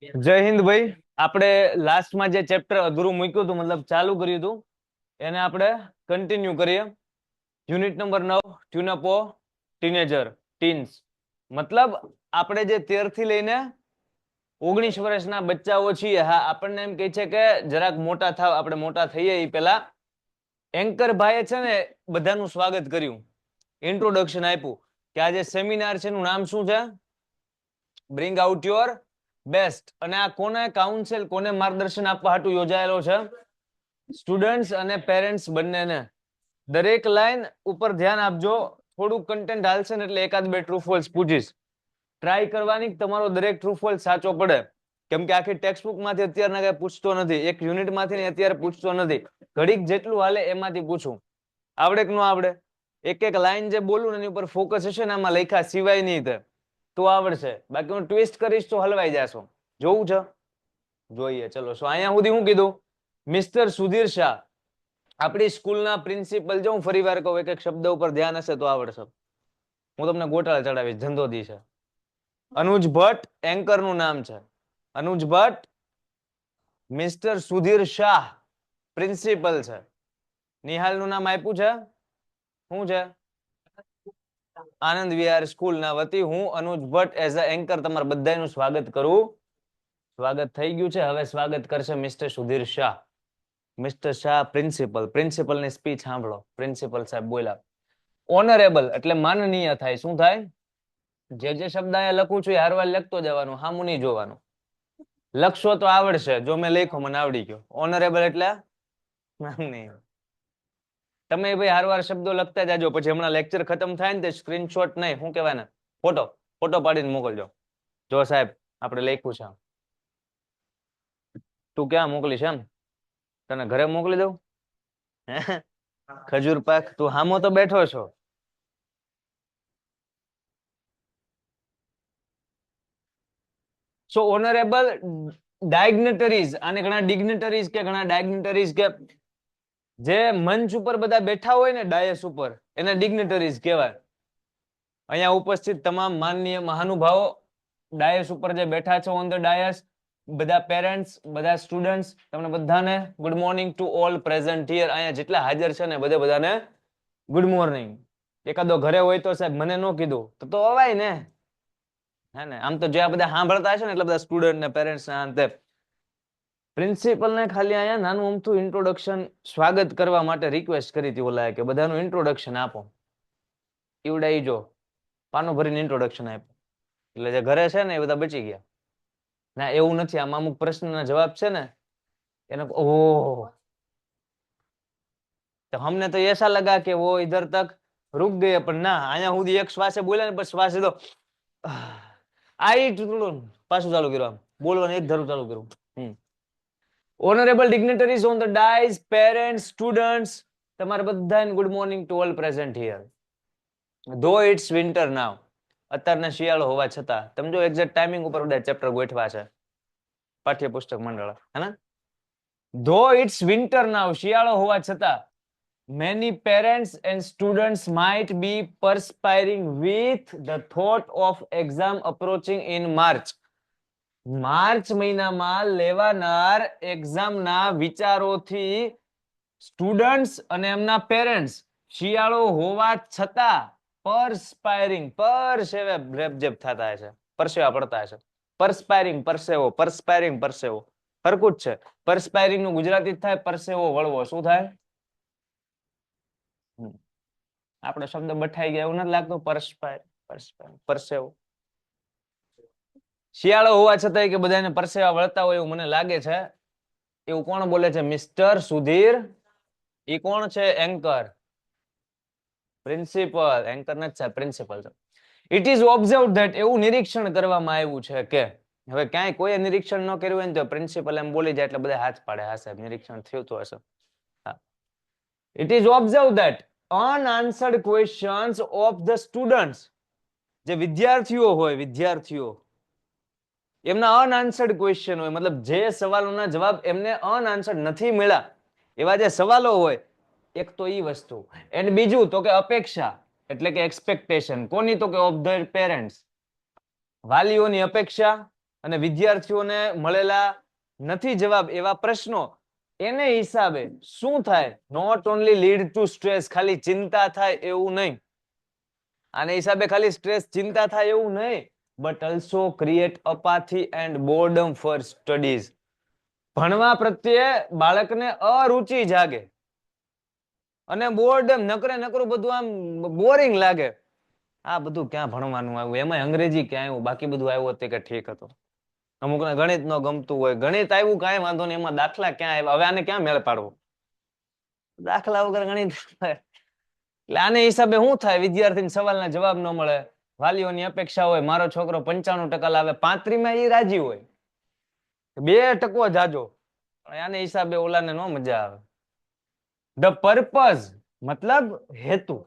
જય હિન્દ ભાઈ. આપણે લાસ્ટમાં જે ચેપ્ટર અધૂરું મૂક્યું હતું, મતલબ ચાલુ કર્યું હતું, એને આપણે કન્ટિન્યુ કરીએ. યુનિટ નંબર 9, ટ્યુનઅપો ટીનેજર ટીન્સ. મતલબ આપણે જે 13 થી લઈને 19 વર્ષના બચ્ચાઓ છીએ, હા, આપણને એમ કહે છે કે જરાક મોટા થાવ, આપણે મોટા થઈએ એ પહેલા એન્કર ભાઈએ છે ને બધાનું સ્વાગત કર્યું, ઇન્ટ્રોડક્શન આપ્યું કે આજે સેમિનાર છે એનું નામ શું છે? Bring out your best. અને આ કોને કાઉન્સિલ, કોને માર્ગદર્શન આપવા હાટુ યોજાયેલો છે? સ્ટુડન્ટ્સ અને પેરેન્ટ્સ બંનેને. દરેક લાઈન ઉપર ધ્યાન આપજો. થોડું કન્ટેન્ટ હાલશે ને એટલે એકાદ બે ટ્રુ ફોલ્સ પૂછીશ. ટ્રાય કરવાની તમારો દરેક ટ્રુ ફોલ્સ સાચો પડે, કેમ કે આખી ટેક્સ્ટ બુક માંથી અત્યારના કઈ પૂછતો નથી, એક યુનિટ માંથી અત્યારે પૂછતો નથી, ઘડીક જેટલું હાલે એમાંથી પૂછું. આવડે કે ન આવડે? એક એક લાઈન જે બોલું ને એની ઉપર ફોકસ હશે ને, આમાં લખ્યા સિવાય નહીં તો આવડશે, બાકી હું ટ્વિસ્ટ કરીશ તો હલવાઈ જાશો. જોવું છે? જોઈએ, ચલો. અહીંયા સુધી હું કીધું? મિસ્ટર સુધીર શાહ, આપણી સ્કૂલના પ્રિન્સિપલ. જો હું ફરી વાર કહું, એક એક શબ્દ ઉપર ધ્યાન હશે તો આવડશે. હું તમને ગોટાળા ચડાવીશ, ધંધોદી છે. અનુજ ભટ્ટ એન્કર નું નામ છે, અનુજ ભટ્ટ. મિસ્ટર સુધીર શાહ પ્રિન્સિપલ છે. નિહાલ નું નામ આપ્યું છે, શું છે? આનંદ વિહાર સ્કૂલ ના વતી હું અનુજ ભટ્ટ એઝ અ એન્કર તમારા બધાનું સ્વાગત કરું. સ્વાગત થઈ ગયું છે, હવે સ્વાગત કરશે mister Sudhir Shah. Mister Shah principal. પ્રિન્સિપલની સ્પીચ સાંભળો. પ્રિન્સિપલ સાહેબ બોલ્યા, ઓનરેબલ એટલે માનનીય થાય. શું થાય? જે જે શબ્દ અહીંયા લખું છું એ હારવાર લખતો જવાનું, હામું નહીં જોવાનું. લખશો તો આવડશે. જો મેં લખ્યો મને આવડી ગયો. ઓનરેબલ એટલે નહીં. તમે ભાઈ હારવાર શબ્દો લખતા જાજો, પછી હમણાં લેક્ચર ખતમ થાય ને તે સ્ક્રીનશોટ નહીં, શું કહેવાય ને, ફોટો ફોટો પાડીને મોકલજો. જો સાહેબ આપણે લખ્યું છે. તું ક્યાં મોકલીશ? એમ તને ઘરે મોકલી દઉં? ખજૂર પાક. તું હામો તો બેઠો છો. સો ઓનરેબલ ડાયગ્નેટરીઝ, આને ઘણા ડિગ્નેટરીઝ કે ઘણા ડાયગ્નેટરીઝ કે, જે મંચ ઉપર બધા બેઠા હોય ને ડાયસ ઉપર, એને ડિગ્નેટરીઝ કહેવાય. અહીંયા ઉપસ્થિત તમામ માનનીય મહાનુભાવો, ડાયસ ઉપર જે બેઠા છો ઓન ધ ડાયસ, બધા પેરેન્ટ્સ, બધા સ્ટુડન્ટ્સ, તમને બધાને good morning to all present here. અહીંયા જેટલા હાજર છે ને બધાને ગુડ મોર્નિંગ. એકાદો ઘરે હોય તો સાહેબ મને ન કીધું તો અવાય ને, હે ને? આમ તો જે આ બધા સાંભળતા હશે ને એટલે બધા સ્ટુડન્ટ ને પેરેન્ટ્સ ના અંતે પ્રિન્સિપલ ને ખાલી અહીંયા નાનું અમથું ઇન્ટ્રોડક્શન, સ્વાગત કરવા માટે રિક્વેસ્ટ કરી હતી ઓલા કે બધાનું ઇન્ટ્રોડક્શન આપો. ઈવડાઈ જો પાનું ભરીને ઇન્ટ્રોડક્શન આપ્યું, એટલે જે ઘરે છે ને એ બધા બચી ગયા. ના, એવું નથી. આમાં અમુક પ્રશ્નના જવાબ છે ને એને ઓહ, तो हमने तो ऐसा लगा कि वो इधर तक रुक गए, पर ना, અહીંયા સુધી એક શ્વાસે બોલ્યા ને પછી શ્વાસે તો આઈ પાછું ચાલુ કર્યું, આમ બોલવાનું એક ધારું ચાલુ કર્યું. Honourable dignitaries on the dais, parents, students, તમારે બધાને good morning to all present here. Though it's winter now, અત્યારના શિયાળો હોવા છતાં. તમે જો એક્ઝેક્ટ ટાઈમિંગ ઉપર બધા ચેપ્ટર ગોઠવા છે પાઠ્યપુસ્તક મંડળ, હે ને? ધો ઇટ્સ વિન્ટર નાવ, શિયાળો હોવા છતાં, many parents and students might be perspiring with the thought of exam approaching in March. March મહિનામાં લેવાનાર એક્ઝામના વિચારોથી સ્ટુડન્ટ્સ અને એમના પેરેન્ટ્સ શિયાળો હોવા છતાં પરસ્પાયરિંગ, પરસેવે રેપઝેપ થતા હશે, પરસેવા પડતા હશે. પરસ્પાયરિંગ પરસેવો, પરસ્પાયરિંગ પરસેવો હરકું જ છે. પરસ્પાયરિંગ નું ગુજરાતી થાય પરસેવો વળવો. શું થાય? આપણે શબ્દ બઠાઈ ગયા એવું નથી લાગતું? પરસ્પાયર, પરસેવો. શિયાળો હોવા છતાં કે બધાને પરસેવા વળતા હોય એવું મને લાગે છે. એવું કોણ બોલે છે? મિસ્ટર સુધીર. એ કોણ છે? Anchor, principal. એન્કર નથી સાહેબ, પ્રિન્સિપલ છે. ઇટ ઇઝ ઓબ્ઝર્વ ધેટ, એવું નિરીક્ષણ કરવામાં આવ્યું છે કે, હવે ક્યાંય કોઈ નિરીક્ષણ ન કર્યું હોય ને તો પ્રિન્સિપલ એમ બોલી જાય એટલે બધા હાથ પાડે, હા સાહેબ નિરીક્ષણ થયું તો હશે. It is observe that unanswered questions of the students, જે વિદ્યાર્થીઓ હોય, વિદ્યાર્થીઓ, એમના અનઆન્સર્ડ ક્વેશ્ચન હોય, મતલબ જે સવાલોના જવાબ એમને અનઆન્સર્ડ નથી મળ્યા એવા જે સવાલો હોય, એક તો ઈ વસ્તુ. એન્ડ બીજું તો કે અપેક્ષા, એટલે કે એક્સપેક્ટેશન. કોની? તો કે ઓફ ધ પેરેન્ટ્સ, વાલીઓની અપેક્ષા અને વિદ્યાર્થીઓને મળેલા નથી જવાબ એવા પ્રશ્નો એને હિસાબે શું થાય, not only lead to stress, ખાલી ચિંતા થાય એવું નહીં, આને હિસાબે ખાલી સ્ટ્રેસ ચિંતા થાય એવું નહીં, but also create apathy and boredom for studies. ભણવા પ્રત્યે બાળકને અરુચિ જાગે અને બોર્ડમ, નકરું બધું આમ બોરિંગ લાગે. આ બધું ક્યાં ભણવાનું આવ્યું, એમાં અંગ્રેજી ક્યાં આવ્યું, બાકી બધું આવ્યું હતું કે ઠીક હતું. અમુકને ગણિત ન ગમતું હોય, ગણિત આવ્યું કાંઈ વાંધો નહીં, એમાં દાખલા ક્યાં આવ્યા, હવે આને ક્યાં મેળ પાડવો, દાખલા વગર ગણિત. એટલે આને હિસાબે શું થાય, વિદ્યાર્થીને સવાલના જવાબ ન મળે, વાલીઓની અપેક્ષા હોય મારો છોકરો 95% લાવે, 35 માં એ રાજી હોય, 2% જાજો, આને હિસાબે ઓલાને ન મજા આવે. ધ પર્પઝ મતલબ હેતુ,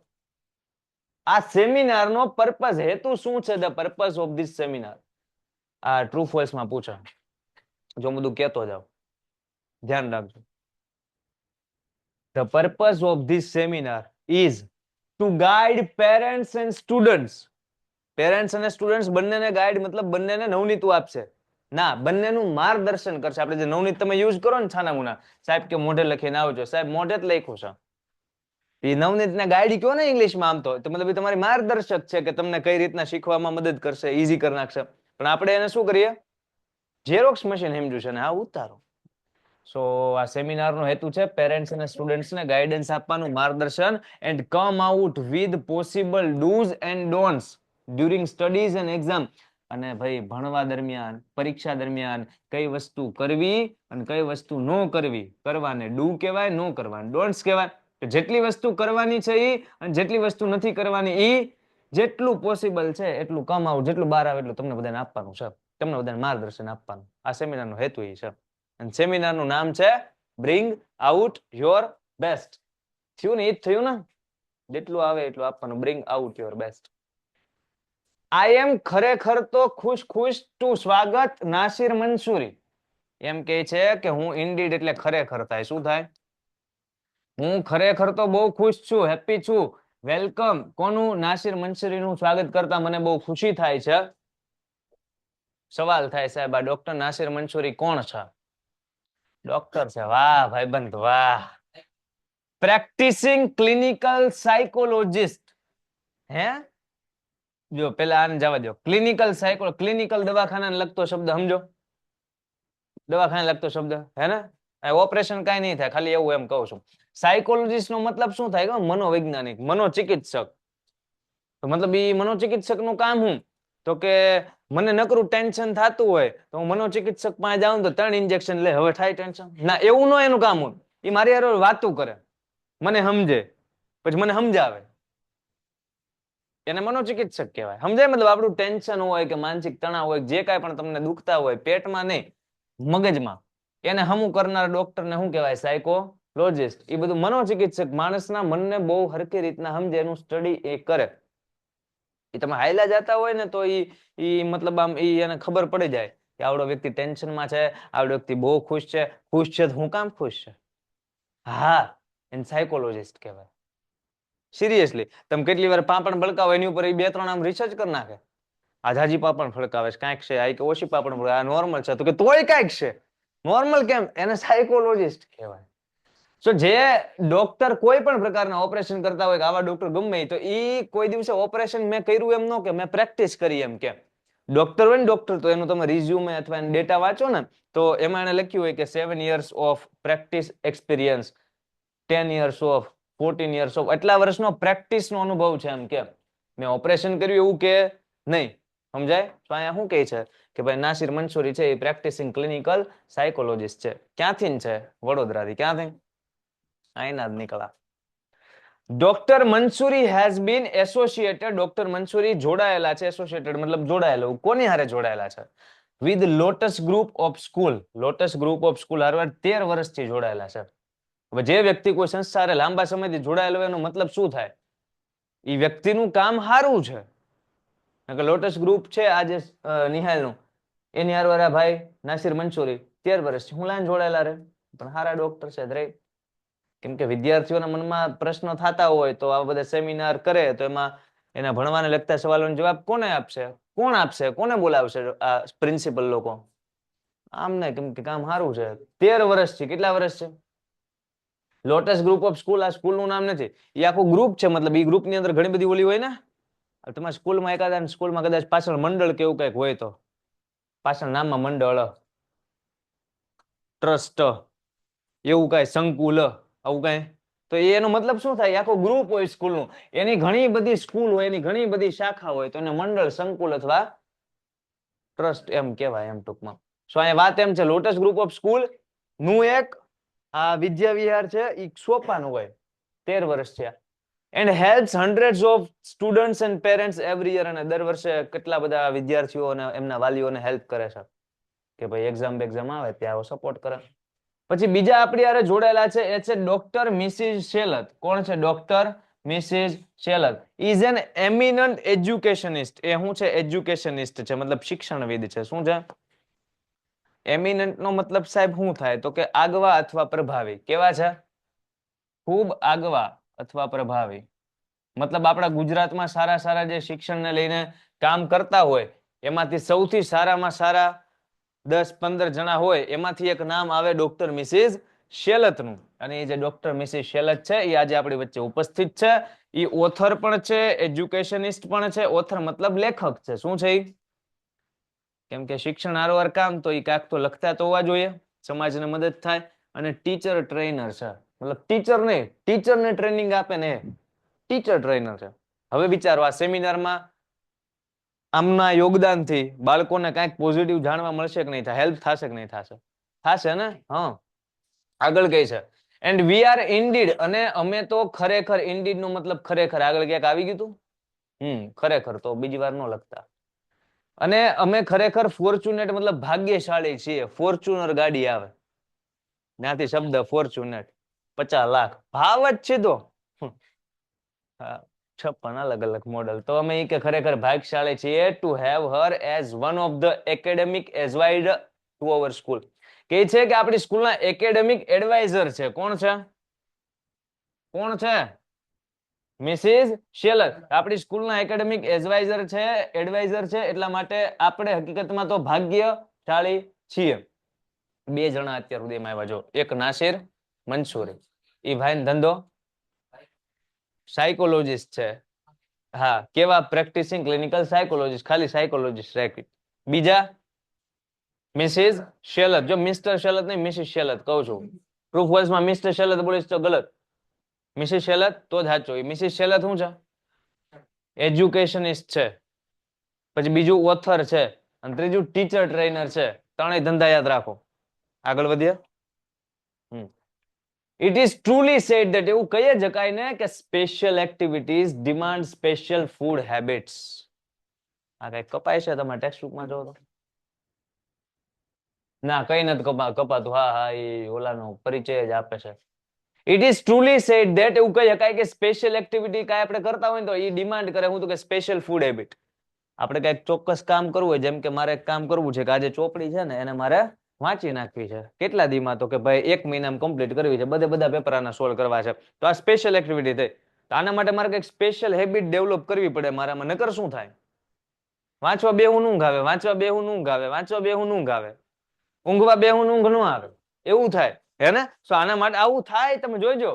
આ સેમિનાર નો પર્પઝ હેતુ શું છે, the purpose of this seminar. આ ટ્રુ ફોલ્સ માં પૂછે, જો બધું કેતો જાવ, ધ્યાન રાખજો. The purpose of this seminar is to guide parents and students. Parents અને સ્ટુડન્ટ્સ બંનેને ગાઈડ મતલબ બંનેને નવનીતું આપશે, ના બંનેનું માર્ગદર્શન કરશે. આપણે જે નવનીત તમે યુઝ કરો ને છાના મુના, સાહેબ કે મોઢે લખીને આવજો, સાહેબ મોઢે જ લખ્યું છે, એ નવનીતને ગાઈડ કયો ને ઇંગ્લિશમાં, આમ તો મતલબ એ તમારી માર્ગદર્શક છે કે તમને કઈ રીતના શીખવામાં મદદ કરશે, ઈઝી કરી નાખશે. પણ આપણે એને શું કરીએ, ઝેરોક્સ મશીન સમજ્યું છે ને હા ઉતારો. સો આ સેમિનારનો હેતુ છે પેરેન્ટ્સ અને સ્ટુડન્ટ્સને ગાઈડન્સ આપવાનું, માર્ગદર્શન, and come out with possible do's and don'ts during studies and exam. અને ભાઈ ભણવા દરમિયાન, પરીક્ષા દરમિયાન કઈ વસ્તુ કરવી અને કઈ વસ્તુ ન કરવી, કરવાને ડુ કહેવાય, નો કરવાને ડોન્ટ્સ કહેવાય. જેટલી વસ્તુ કરવાની છે ઈ અને જેટલી વસ્તુ નથી કરવાની ઈ, જેટલું પોસિબલ છે એટલું કમ આઉટ, જેટલું બહાર આવે એટલું તમને બધાને આપવાનું છે, તમને બધાને માર્ગદર્શન આપવાનું. આ સેમિનારનો હેતુ એ છે. અને સેમિનારનું નામ છે બ્રિંગ આઉટ યોર બેસ્ટ. થયું ને, એ જ થયું ને, જેટલું આવે એટલું આપવાનું, બ્રિંગ આઉટ યોર બેસ્ટ. આઈ એમ ખરેખર તો ખુશ ખુશ ટુ સ્વાગત નાસિર મંસૂરી. એમ કે છે કે હું ઇન્ડીડ એટલે ખરેખર થાય, શું થાય, હું ખરેખર તો બહુ ખુશ છું, હેપી છું, વેલકમ કોનું, નાસિર મંસૂરીનું સ્વાગત કરતા મને બહુ ખુશી થાય છે. સવાલ થાય સાહેબ આ ડોક્ટર નાસિર મંસૂરી કોણ છે? ડોક્ટર છે, વાહ ભાઈબંધ વાહ, પ્રેક્ટિસિંગ ક્લિનિકલ સાયકોલોજિસ્ટ. હે જો પેલા આને જવા દો, ક્લિનિકલ સાયકો, ક્લિનિકલ દવાખાનાને લગતો શબ્દ સમજો, દવાખાને લગતો શબ્દ હે ને, ઓપરેશન કાંઈ નહીં થાય, ખાલી એવું એમ કહું છું. સાયકોલોજીસ્ટ નો મતલબ શું થાય, મનોવૈજ્ઞાનિક, મનોચિકિત્સક. તો મતલબ એ મનોચિકિત્સક નું કામ શું, તો કે મને નકરું ટેન્શન થતું હોય તો હું મનોચિકિત્સક પાસે જાઉં તો 3 ઇન્જેક્શન લે, હવે થાય ટેન્શન ના, એવું ન એનું કામ હોય. એ મારી હારે વાતું કરે, મને સમજે, પછી મને સમજાવે, એને મનોચિકિત્સક કહેવાય. સમજાય મતલબ આપણું ટેન્શન હોય કે માનસિક તણાવ હોય, જે કાંઈ પણ તમને દુખતા હોય, પેટમાં નહીં મગજમાં, એને હમું કરનાર ડોક્ટરને શું કહેવાય, સાયકોલોજિસ્ટ. એ બધું મનોચિકિત્સક માણસના મનને બહુ હરખી રીતના સમજે, એનું સ્ટડી એ કરે. એ તમે હાયલા જતા હોય ને તો ઈ મતલબ આમ એને ખબર પડી જાય કે આવડો વ્યક્તિ ટેન્શનમાં છે, આવડો વ્યક્તિ બહુ ખુશ છે. ખુશ છે તો હું કામ ખુશ છે, હા એને સાયકોલોજિસ્ટ કહેવાય. સિરિયસલી તમે કેટલી વાર પાપણ ભડકાવો એની ઉપર 2-3 આમ રિસર્ચ કરી નાખે, આ જાજી પાપણ ફડકાવે છે, કાંઈક છે, આ કે ઓછી પાપણ ભડકાવે, આ નોર્મલ છે, તો કે તોય કાંઈક છે, નોર્મલ કેમ, એને સાયકોલોજિસ્ટ કહેવાય. સો જે ડોક્ટર કોઈ પણ પ્રકારના ઓપરેશન કરતા હોય, આવા ડોક્ટર ગમે તો ઈ કોઈ દિવસે ઓપરેશન મેં કર્યું એમ ન કે, મેં પ્રેક્ટિસ કરી એમ કે. ડોક્ટર હોય ને ડોક્ટર, તો એનું તમે રિઝ્યુમે અથવા એનો ડેટા વાંચો ને તો એમાં એને લખ્યું હોય કે 7 years of practice experience, 10 years of, 14 years of, એટલા વર્ષનો પ્રેક્ટિસનો અનુભવ છે એમ કે. મેં ઓપરેશન કર્યું એવું કે નહીં, સમજાય? તો અહીંયા શું કહે છે કે ભાઈ નાસિર મંસૂરી છે એ પ્રેક્ટિસિંગ ક્લિનિકલ સાયકોલોજિસ્ટ છે. ક્યાંથી છે? વડોદરાથી. ક્યાંથી? અહીંના જ નીકળ્યા. Doctor Mansuri has been associated, doctor Mansuri જોડાયેલા છે, એસોસિએટેડ મતલબ જોડાયેલો, કોની હારે જોડાયેલા છે? With lotus group of school, lotus group of school હારે 13 વર્ષથી જોડાયેલા છે. હવે જે વ્યક્તિ કોઈ સંસ્થા હારે લાંબા સમયથી જોડાયેલો હોય એનો મતલબ શું થાય? એ વ્યક્તિનું કામ સારું છે. લોટસ ગ્રુપ છે આજે નિહાલનું, એની હારે ભાઈ નાસિર મંસૂરી 13 વર્ષથી હું લાઈન જોડાયેલા રે, પણ સારા ડોક્ટર છે રે. કેમ કે વિદ્યાર્થીઓના મનમાં પ્રશ્નો થતા હોય તો આ બધા સેમિનાર કરે તો એમાં એના ભણવાને લગતા સવાલોનો જવાબ કોને આપશે? કોણ આપશે, કોને બોલાવશે આ પ્રિન્સિપલ લોકો? આમને કેમ કે કામ સારું છે. 13 વર્ષ છે. કેટલા વર્ષ છે? લોટસ ગ્રુપ ઓફ સ્કૂલ, આ સ્કૂલ નું નામ નથી, એ આખું ગ્રુપ છે. મતલબ એ ગ્રુપ ની અંદર ઘણી બધી ઓલી હોય ને, તમારા સ્કૂલમાં એકાદા સ્કૂલમાં કદાચ પાછળ મંડળ કેવું કઈક હોય, તો પાછળ નામમાં મંડળ, ટ્રસ્ટ, એવું કઈ સંકુલ, આવું કઈ, તો એનો મતલબ શું થાય? આખો ગ્રુપ હોય સ્કૂલનું, એની ઘણી બધી સ્કૂલ હોય, એની ઘણી બધી શાખા હોય, તો એને મંડળ, સંકુલ અથવા ટ્રસ્ટ એમ કહેવાય એમ ટૂંકમાં. સો અહીંયા વાત એમ છે, લોટસ ગ્રુપ ઓફ સ્કૂલ નું એક આ વિદ્યા વિહાર છે, એ સોપાનું હોય, 13 વર્ષ છે, and helps hundreds of students and parents every year. અને દર વર્ષે કેટલા બધા વિદ્યાર્થીઓ અને એમના વાલીઓને હેલ્પ કરે છે કે ભાઈ એક્ઝામ આવે ત્યાં સપોર્ટ કરે. પછી બીજા આપણી હારે જોડાયેલા છે, એ છે ડોક્ટર મિસિસ શેલત. કોણ છે? Doctor Mrs Shelat is an eminent educationist. એ શું છે? એજ્યુકેશનિસ્ટ છે, મતલબ શિક્ષણવિદ છે. શું છે? એમિનન્ટ નો મતલબ સાહેબ શું થાય? તો કે આગવા અથવા પ્રભાવી. કેવા છે? ખૂબ આગવા અથવા પ્રભાવી. મતલબ આપણા ગુજરાતમાં સારા સારા જે શિક્ષણને લઈને કામ કરતા હોય, એમાંથી સૌથી સારામાં સારા 10-15 જણા હોય, એમાંથી એક નામ આવે ડોક્ટર મિસિસ શેલતનું. અને એ જે ડોક્ટર મિસિસ શેલત છે, એ આજે આપણી વચ્ચે ઉપસ્થિત છે. એ ઓથર પણ છે, એજ્યુકેશનિસ્ટ પણ છે. ઓથર મતલબ લેખક છે. શું છે? કેમ કે શિક્ષણ આરોવાર કામ, તો એ કાંક તો લખતા તો હોવા જોઈએ, સમાજને મદદ થાય. અને ટીચર ટ્રેનર છે, મતલબ ટીચર નહીં, ટીચરને ટ્રેનિંગ આપે ને, ટીચર ટ્રેનર છે. હવે વિચારો, આ સેમિનારમાં આમના યોગદાનથી બાળકોને કાંઈક પોઝિટિવ જાણવા મળશે કે નહીં થાય? હેલ્પ થશે કે નહીં થશે? થશે ને? હા. આગળ કઈ છે? એન્ડ વી આર ઇન્ડીડ, અને અમે તો ખરેખર, ઇન્ડીડ નો મતલબ ખરેખર. આગળ ક્યાંક આવી ગયું તું? ખરેખર તો બીજી વાર ન લખતા. અને અમે ખરેખર ફોર્ચ્યુનેટ, મતલબ ભાગ્યશાળી છીએ. ફોર્ચ્યુનર ગાડી આવે, ત્યાંથી શબ્દ ફોર્ચ્યુનેટ. 50 લાખ ભાવ જ છે તો. હા, 56 અલગ અલગ મોડલ. તો અમે કે ખરેખર ભાગ્યશાળી છીએ to have Har as one of the academic adviser to our school. કે છે કે આપણી સ્કૂલના એકેડેમિક એડવાઇઝર છે. કોણ છે? કોણ છે? મિસિસ શેલત આપણી સ્કૂલના એકેડેમિક એડવાઇઝર છે. એડવાઇઝર છે એટલા માટે આપણે હકીકતમાં તો ભાગ્યશાળી છીએ. 2 જણા અત્યાર સુધીમાં આવ્યા. જો, એક નાસિર મંસૂરી, એ ભાઈ ધંધો સાયકોલોજીસ્ટ છે. હા, કેવા? પ્રેક્ટિસિંગ ક્લિનિકલ સાયકોલોજીસ્ટ, ખાલી સાયકોલોજીસ્ટ રાખી. બીજા મિસિસ શેલત. જો મિસ્ટર શેલત નહીં, મિસિસ શેલત કહું છું. ટ્રુ ફોલ્સમાં મિસ્ટર શેલત બોલીશ તો ગલત, મિસિસ શેલત તો જ સાચું. મિસિસ શેલત શું છે? એજ્યુકેશનિસ્ટ છે. પછી બીજું ઓથર છે, અને ત્રીજું ટીચર ટ્રેનર છે. ત્રણેય ધંધા યાદ રાખો. આગળ વધીએ. It is truly said that, એવું કહી શકાય ને કે special activities demand special food habits. આ કઈ કપાય છે તમારા ટેક્સ્ટ બુકમાં? જો તો ના, કઈ નથી કપાતું. હા હા, એ ઓલાનો પરિચય જ આપે છે. It is truly said that, એવું કહી શકાય કે સ્પેશિયલ એક્ટિવિટી કાંઈ આપણે કરતા હોય ને, તો એ ડિમાન્ડ કરે હું તો કે સ્પેશિયલ ફૂડ હેબિટ. આપણે કઈક ચોક્કસ કામ કરવું હોય, જેમ કે મારે એક કામ કરવું છે કે આજે ચોપડી છે ને એને મારે વાંચી નાખવી છે. કેટલા દીમાં? તો કે ભાઈ 1 મહિનામાં કમ્પ્લીટ કરવી છે. બધા પેપર આના સોલ્વ કરવા છે. તો આ સ્પેશિયલ એક્ટિવિટી થઈ. તો આના માટે મારે કઈક સ્પેશિયલ હેબિટ ડેવલપ કરવી પડે મારામાં. નકર શું થાય? વાંચવા બેહું ઊંઘ આવે, વાંચવા બેહું ઊંઘ આવે, વાંચવા બેહું ઊંઘ આવે, ઊંઘવા બેહું ઊંઘ ન આવે, એવું થાય. હે ને? તો આના માટે આવું થાય. તમે જોઈજો,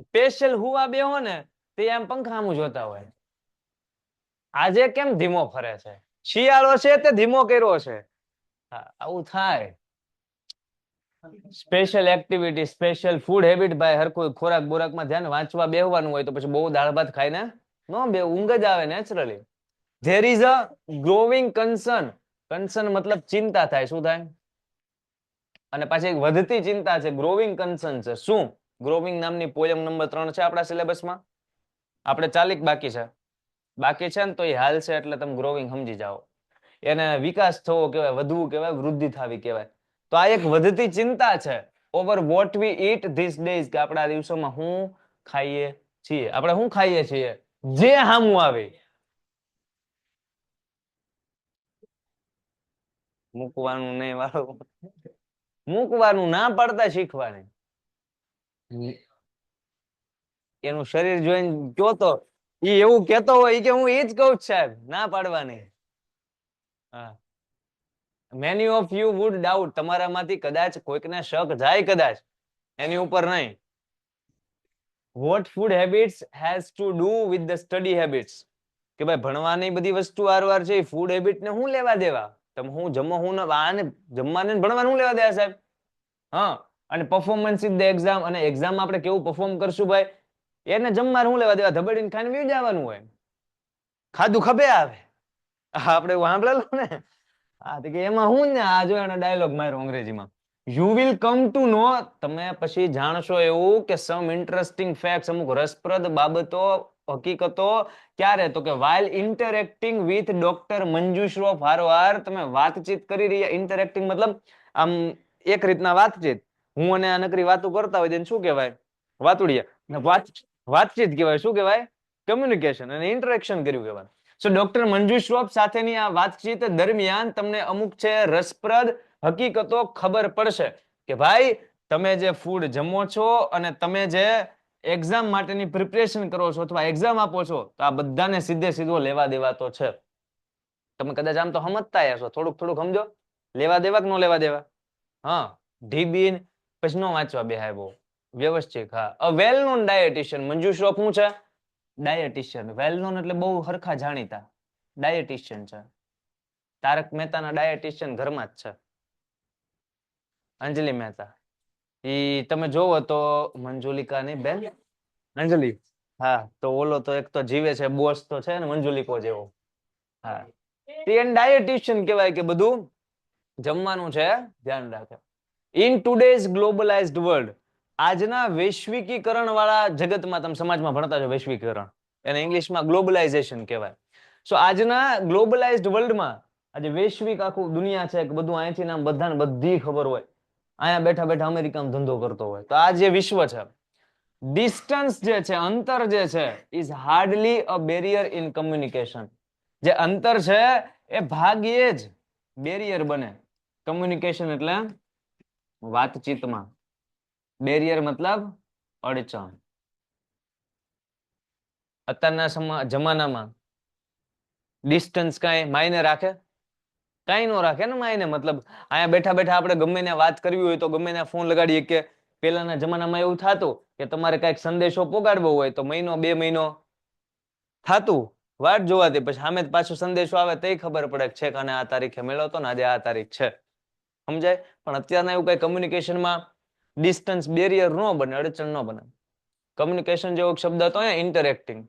સ્પેશિયલ હુવા બેહો ને તે આમ પંખામાં જોતા હોય. આજે કેમ ધીમો ફરે છે? શિયાળો છે તે ધીમો કર્યો છે. આવું થાય. Special activity, special food habit. ભાઈ હરખું ખોરાક બોરાકમાં ધ્યાન. વાંચવા બેહવાનું હોય તો પછી બહુ દાળ ભાત ખાઈને ન બે, ઊંઘ જ આવે naturally. There is a growing concern. Concern મતલબ ચિંતા થાય. શું થાય? અને પાછી એક વધતી ચિંતા છે, ગ્રોવિંગ કન્સર્ન છે. શું? ગ્રોવિંગ નામની પોયમ નંબર 3 છે આપણા સિલેબસમાં. આપણે 40 બાકી છે. બાકી છે ને તો એ હાલ છે, એટલે તમે ગ્રોવિંગ સમજી જાઓ. એને વિકાસ થવો કહેવાય, વધવું કહેવાય, વૃદ્ધિ થવી કહેવાય. તો આ એક વધતી ચિંતા છે over what we eat these days, કે આપણા દિવસોમાં શું ખાઈએ છીએ. આપણે શું ખાઈએ છીએ? જે હામું આવે. મૂકવાનું નહીં વાળું, મૂકવાનું ના પાડતા શીખવાની. એનું શરીર જોઈને કયો તો, એ એવું કેતો હોય કે હું એ જ કહું સાહેબ, ના પાડવાની. હા, many of you would doubt, તમારામાંથી કદાચ કોઈકને શક જાય કદાચ એની ઉપર નહીં. What food habits has to do with the study habits, કે ભાઈ ભણવાની બધી વસ્તુ આરવાર છે, ફૂડ હેબિટ ને શું લેવા દેવા? તમે હું જમો હું આને જમવાને ભણવાનું શું લેવા દેવા સાહેબ? હા, અને પરફોર્મન્સ ઇન ધ એક્ઝામ, અને એક્ઝામ આપણે કેવું પરફોર્મ કરશું ભાઈ એને જમવાનું શું લેવા દેવા? ધબડીને ખાઈને વી જવાનું હોય, ખાધું ખભે આવે. આપણે સાંભળેલું ને. હા, કે એમાં હું ને આ જો એનો ડાયલોગ માર્યો અંગ્રેજીમાં. યુ વિલ કમ ટુ નો, તમે પછી જાણશો એવું કે સમ ઇન્ટરેસ્ટિંગ ફેક્ટ્સ, અમુક રસપ્રદ બાબતો, હકીકતો, ક્યારે? તો કે while interacting with doctor Manju Shroff હારવાર, તમે વાતચીત કરી રહ્યા. ઇન્ટરેક્ટિંગ મતલબ આમ એક રીતના વાતચીત. હું અને આ નકરી વાતો કરતા હોય તેને શું કહેવાય? વાતુડિયા. વાતચીત કહેવાય. શું કહેવાય? કમ્યુનિકેશન. અને ઇન્ટરેક્શન કર્યું કહેવાય. સો ડોક્ટર મંજુ શ્રોફ સાથેની આ વાતચીત દરમિયાન તમને અમુક છે રસપ્રદ હકીકતો ખબર પડશે કે ભાઈ તમે જે ફૂડ જમો છો અને તમે જે એક્ઝામ માટેની પ્રિપરેશન કરો છો અથવા એક્ઝામ આપો છો, તો આ બધાને સીધે સીધો લેવા દેવા તો છે. તમે કદાચ આમ તો સમજતા હશો, થોડુંક થોડુંક સમજો. લેવા દેવા કે ન લેવા દેવા? હા, ઢીબીન પછી નો વાંચવા બેહાય બહુ વ્યવસ્થિત. હા, a well known dietitian. Manju Shroff શું છે? ડાયટિશિયન. વેલ નોન એટલે બહુ હરખા જાણીતા ડાયટિશિયન છે. તારક મહેતાના ડાયટિશિયન ઘરમાં જ છે, અંજલિ મહેતા. ઈ તમે જોવો તો મંજુલિકાની બેન અંજલિ. હા, તો ઓલો તો એક તો જીવે છે બોસ તો છે ને મંજુલિકો જેવો. હા, તે ડાયટિશિયન કહેવાય કે બધું જમવાનું છે ધ્યાન રાખે. ઇન ટુડેઝ ગ્લોબલાઇઝ્ડ વર્લ્ડ, આજના વૈશ્વિકીકરણ વાળા જગતમાં, તમે સમાજમાં ભણતા છો વૈશ્વિકીકરણ, એને ઇંગ્લિશમાં ગ્લોબલાઇઝેશન કહેવાય. સો આજના ગ્લોબલાઇઝ્ડ વર્લ્ડમાં, આજે વૈશ્વિક આખું દુનિયા છે કે બધું અહીંથી નામ બધાને બધી ખબર હોય, અહીંયા બેઠા બેઠા અમેરિકામાં ધંધો કરતો હોય, તો આ જે વિશ્વ છે, ડિસ્ટન્સ જે છે, અંતર જે છે, is hardly a barrier in communication. જે અંતર છે એ ભાગ્યે જ બેરિયર બને. કમ્યુનિકેશન એટલે વાતચીતમાં, બેરિયર મતલબ અડચણ. અત્યારના જમાનામાં ડિસ્ટન્સ કાંઈ માયને રાખે? કાંઈ નો રાખે ને માયને. મતલબ અહીંયા બેઠા બેઠા આપણે ગમે ને વાત કરવી હોય તો ગમે ને ફોન લગાડીએ. કે પહેલાના જમાનામાં એવું થતું કે તમારે કાંઈક સંદેશો પોગાડવો હોય તો મહિનો 2 મહિનો થતું વાટ જોવાથી, પછી સામે પાછો સંદેશો આવે તો ખબર પડે છે કે આ તારીખે મેળો હતો ને આજે આ તારીખ છે. સમજાય? પણ અત્યારના એવું કઈ કમ્યુનિકેશનમાં ડિસ્ટન્સ બેરિયર ન બને, અડચણ ન બને. કમ્યુનિકેશન જેવો શબ્દ હતો ને interacting.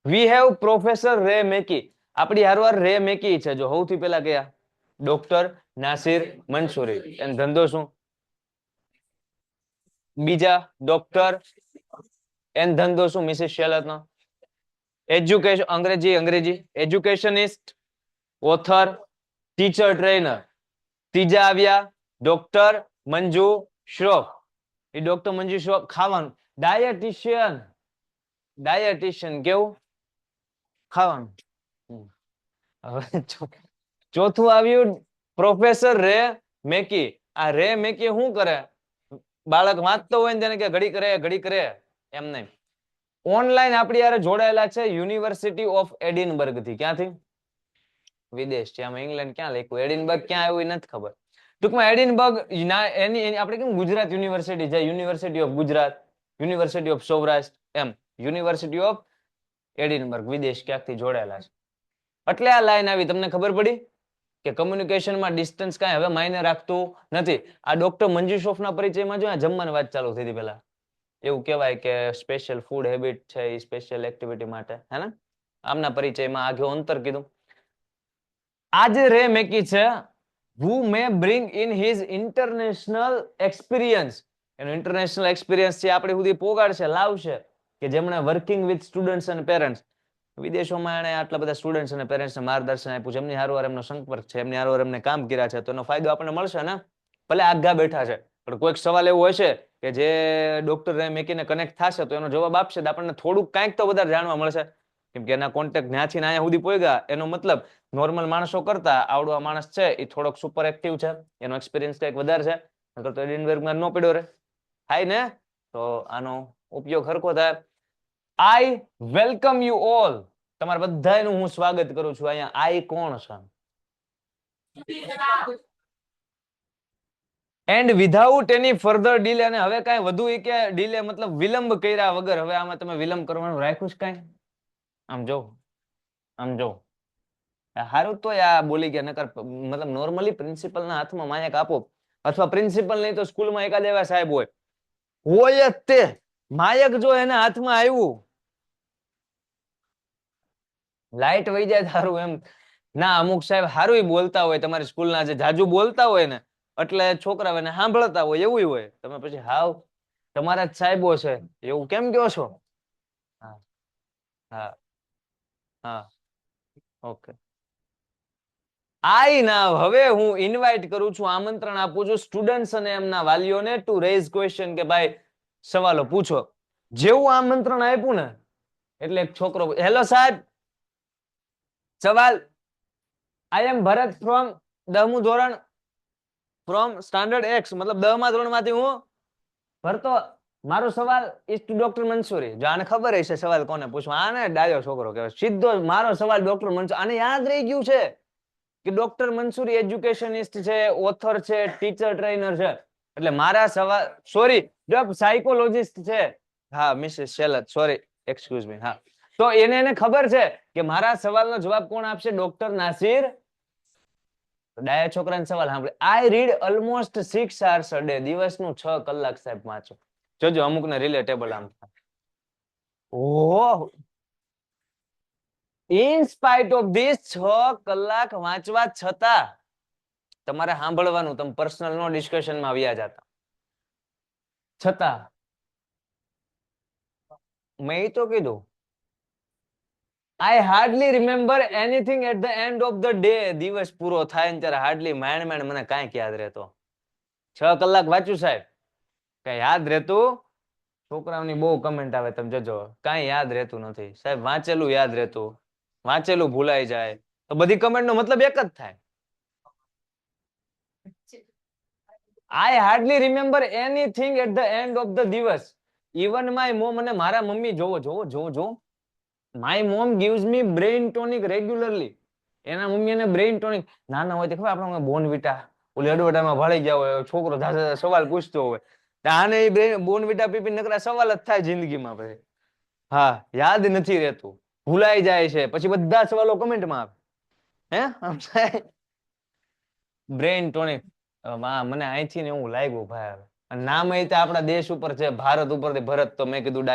We have professor Ray મેકી. આપણી હારવાર રે મેકી છે. જો સૌથી પહેલા કયા? ડોક્ટર નાસિર મંસૂરી. એનો ધંધો શું? બીજા ડોક્ટર, એનો ધંધો શું? મિસિસ શેલતનો એજ્યુકેશન, અંગ્રેજી એજ્યુકેશનિસ્ટ, ઓથર, ટીચર, ટ્રેનર. ત્રીજા આવ્યા ડોક્ટર મંજુ શ્રોફ. એ ડોક્ટર મંજુ શ્રોફ ખાવાનું ડાયટિશિયન. ડાયટિશિયન કેવું? ખાવાનું. હવે ચોથું આવ્યું પ્રોફેસર રે મેકી. આ રે મેકી શું કરે? બાળક વાંચતો હોય ને તેને કે ઘડી કરે એમ નહીં. ઓનલાઈન આપણી યારે જોડાયેલા છે યુનિવર્સિટી ઓફ એડિનબર્ગ થી. ક્યાંથી? વિદેશ છે. આમાં ઇંગ્લેન્ડ ક્યાં લખ્યું? એડિનબર્ગ ક્યાં આવ્યું એ નથી ખબર. ટૂંકમાં એડિનબર્ગ એની આપણે કેમ ગુજરાત યુનિવર્સિટી છે, university of Gujarat, university of Saurashtra, એમ યુનિવર્સિટી ઓફ એડિનબર્ગ વિદેશ ક્યાંકથી જોડાયેલા છે. એટલે આ લાઈન આવી. તમને ખબર પડી કે કમ્યુનિકેશનમાં ડિસ્ટન્સ કાંઈ હવે માયને રાખતું નથી. આ ડોક્ટર મંજુ શ્રોફના પરિચયમાં જો આ જમવાની વાત ચાલુ થઈ હતી પહેલા. એવું કહેવાય કે સ્પેશિયલ ફૂડ હેબિટ છે એ સ્પેશિયલ એક્ટિવિટી માટે, હે ને? આમના પરિચયમાં આગળ અંતર કીધું. આજે રે મેકી છે who may bring in his international experience. એનો ઇન્ટરનેશનલ એક્સપિરિયન્સ છે આપણે સુધી પોગાડશે, લાવશે, કે જેમણે વર્કિંગ વિથ સ્ટુડન્ટ્સ અને પેરેન્ટ્સ, વિદેશોમાં એણે આટલા બધા સ્ટુડન્ટ્સ અને પેરેન્ટ્સને માર્ગદર્શન આપ્યું છે, એમની હારવાર એમનો સંપર્ક છે, એમની હારવાર એમને કામ કર્યા છે, તો એનો ફાયદો આપણને મળશે ને. ભલે આઘા બેઠા છે પણ કોઈક સવાલ એવો હશે કે જે ડોક્ટર મેકીને કનેક્ટ થશે તો એનો જવાબ આપશે તો આપણને થોડુંક કાંઈક તો વધારે જાણવા મળશે. કેમ કે એના કોન્ટેક્ટ ત્યાંથી અહીંયા સુધી પહોંચ્યા, એનો મતલબ નોર્મલ માણસો કરતા આવડો આ માણસ છે એ થોડોક સુપર એક્ટિવ છે, એનો એક્સપિરિયન્સ કંઈક વધારે છે, નકર તો એડિનબર્ગમાં ન પડ્યો રહે. થાય ને? તો આનો ઉપયોગ હરખો થાય. આઈ વેલકમ યુ ઓલ. તમારા બધાનું હું સ્વાગત કરું છું. અહીંયા આઈ કોણ છે? And without any further delay, અને હવે કાંઈ વધુ એ કે ડીલે મતલબ વિલંબ કર્યા વગર, હવે આમાં તમે વિલંબ કરવાનું રાખ્યું છે કાંઈ? આમ જો, આમ જો, હારું તો આ બોલી ગયા, નકર મતલબ નોર્મલી પ્રિન્સિપલ ના હાથમાં માયક આપો, અથવા પ્રિન્સિપલ નહીં તો સ્કૂલમાં એકાદ એવા સાહેબ હોય જ તે માયક જો એના હાથમાં આવ્યું, લાઈટ વહી જાય સારું એમ ના. અમુક સાહેબ હારું બોલતા હોય, તમારી સ્કૂલના જે જાજુ બોલતા હોય ને, એટલે છોકરાઓ એને સાંભળતા હોય, એવું હોય. તમે પછી હાવ તમારા જ સાહેબો છે એવું કેમ કહો છો? હા હા હા, ઓકે. આઈ નાવ, હવે હું ઇન્વાઇટ કરું છું, આમંત્રણ આપું છું સ્ટુડન્ટ્સ અને એમના વાલીઓને ટુ રેઝ ક્વેશ્ચન, કે ભાઈ સવાલો પૂછો. જેવું આમંત્રણ આપ્યું ને એટલે એક છોકરો, હેલો સાહેબ, સવાલ. આઈ એમ ભરત ફ્રોમ 10મું ધોરણ, ફ્રોમ સ્ટાન્ડર્ડ એક્સ, મતલબ 10મા ધોરણમાંથી હું ભરતો. મારો સવાલ ઇઝ ટુ ડોક્ટર મંસૂરી. જો આને ખબર હશે સવાલ કોને પૂછવા, આને ડાયો છોકરો કહેવાય. સીધો મારો સવાલ ડોક્ટર મંસૂરી, આને યાદ રહી ગયું છે કે ડોક્ટર મંસૂરી એજ્યુકેશનિસ્ટ છે, ઓથર છે, ટીચર ટ્રેનર છે. એટલે મારા સવાલ, સોરી, સાયકોલોજિસ્ટ છે. હા, Mrs Shelat, sorry, excuse me. હા, તો એને ખબર છે કે મારા સવાલનો જવાબ કોણ આપશે? ડોક્ટર નાસિર. ડાયા છોકરાને સવાલ સાંભળે. આઈ read almost 6 hours a day. દિવસનું 6 કલાક સાહેબ વાંચો. જોજો અમુકને રિલેટેબલ આમ. ઓહ, ઇન સ્પાઇટ ઓફ ધીસ 6 કલાક વાંચવા છતાં તમારે સાંભળવાનું, તમે પર્સનલ નો ડિસ્કશનમાં આવ્યા જતા છતાં, મેં તો કીધું I hardly remember anything at the end of the day. દિવસ પૂરો થાય ને ત્યારે હાર્ડલી માંડ મને કાંઈક યાદ રહેતો. 6 કલાક વાંચ્યું સાહેબ, કઈ યાદ રહેતું? છોકરાઓની બહુ કમેન્ટ આવે, તમે જોજો, કાંઈ યાદ રહેતું નથી સાહેબ. વાંચેલું યાદ રહેતું, વાંચેલું ભૂલાઈ જાય. તો બધી કમેન્ટ નો મતલબ એક જ થાય, I hardly remember anything at the end of the દિવસ. ઇવન માય મોમ, અને મારા મમ્મી, જોવો જોવો જોવો જો, my mom gives me brain tonic regularly. એના મમ્મી એને બ્રેઇન ટોનિક, નાના હોય તો ખબર આપણે બોર્નવિટા, ઓલી અડવટામાં ભળી ગયા હોય, છોકરો સવાલ પૂછતો હોય, આને બોર્નવિટા પીપી નકરા સવાલ જ થાય જિંદગીમાં. પછી હા, યાદ નથી રહેતું, ભૂલાઈ જાય છે. પછી બધા સવાલો કમેન્ટમાં આવે, હે બ્રેઇન ટોનિક. મને અહીંથી ને એવું લાગ્યું ભાઈ. નામ એ આપણા દેશ ઉપર છે, ભારત ઉપરથી ભરત, તો મેં કીધું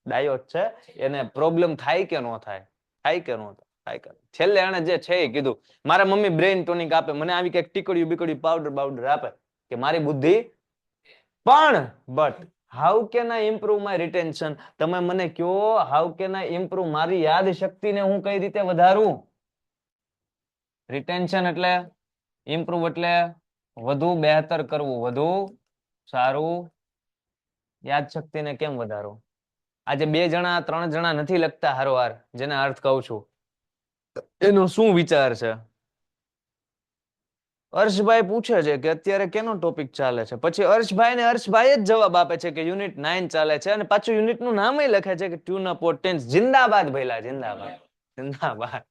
ડાયો જ છે, એને પ્રોબ્લેમ થાય કે ન થાય, થાય કે ન થાય કે. છેલ્લે એને જે છે એ કીધું, મારા મમ્મી બ્રેઇન ટોનિક આપે, મને આવી કઈક ટીકડ્યું બીકડ્યું પાવડર બાવડર આપે કે મારી બુદ્ધિ. પણ but how can I improve my retention? તમે મને કહો, હાઉ કેન આઈ ઇમ્પ્રુવ મારી યાદ શક્તિને હું કઈ રીતે વધારું? રિટેન્શન એટલે, ઇમ્પ્રુવ એટલે વધુ બહેતર કરવું, વધુ સારું. યાદ શક્તિને કેમ વધારો? આજે 2 જણા 3 જણા નથી લખતા હારોહાર, જેને અર્થ કહું છું, એનો શું વિચાર છે? હર્ષભાઈ પૂછે છે કે અત્યારે કેનો ટોપિક ચાલે છે, પછી હર્ષભાઈ જ જવાબ આપે છે કે યુનિટ 9 ચાલે છે, અને પાછું યુનિટ નું નામ લખે છે કે ટ્યુન અપ ટેન્સ. જિંદાબાદ ભઈલા, જિંદાબાદ, જિંદાબાદ.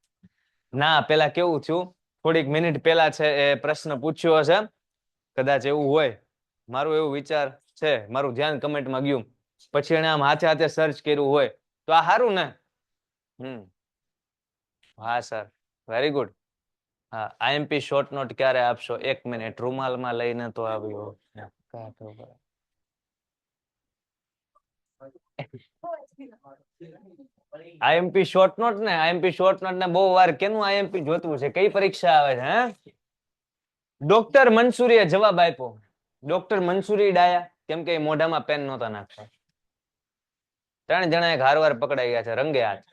ના, પેલા કેવું થયું, થોડીક મિનિટ પેલા છે એ પ્રશ્ન પૂછ્યો હશે, કદાચ એવું હોય, મારું એવું વિચાર છે, મારું ધ્યાન કમેન્ટમાં ગયું, પછી એને આમ હાથે હાથે સર્ચ કર્યું હોય તો આ સારું ને. હા સર, વેરી ગુડ. હા, આઈએમપી શોર્ટ નોટ ક્યારે આપશો? 1 મિનિટ, રૂમાલમાં લઈને તો આવ્યો. આઈએમપી શોર્ટ નોટ ને, આઈએમપી શોર્ટ નોટ ને બહુ વાર કેનું આઈએમપી જોતું છે, કઈ પરીક્ષા આવે છે? હે, ડોક્ટર મંસૂરીએ જવાબ આપ્યો. ડોક્ટર મંસૂરી ડાયા, કેમ કે મોઢામાં પેન નહોતા નાખતા. 3 જણા એક હારવાર પકડાઈ ગયા છે રંગે હાથ.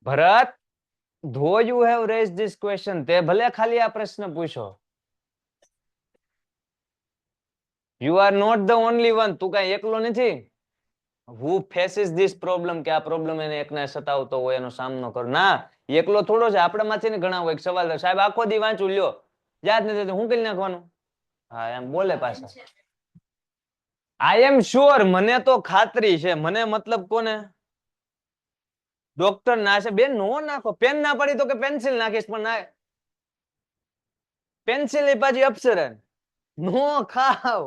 Bharat, do you have raise this question, તે ભલે ખાલી આ પ્રશ્ન પૂછો. You are not the only one, તું કઈ એકલો નથી. હુ ફેસીસ ધીસ પ્રોબ્લેમ, કે આ પ્રોબ્લેમ એને એકને સતાવતો હોય, એનો સામનો કરો. ના, એકલો થોડો છે, આપણામાંથી ને ઘણા હોય. સવાલ સાહેબ આખો દી વાંચું, લ્યો યાદ નથી, હું કરી નાખવાનું? હા, એમ બોલે પાછા. આઈ એમ શ્યોર, મને તો ખાતરી છે. મને મતલબ કોને? ડોક્ટર ના છે. બેન નો નાખો, પેન ના પડી તો કે પેન્સિલ નાખીશ, પણ ના. પેન્સિલ ની પાછી અપ્સરા નો ખાવ.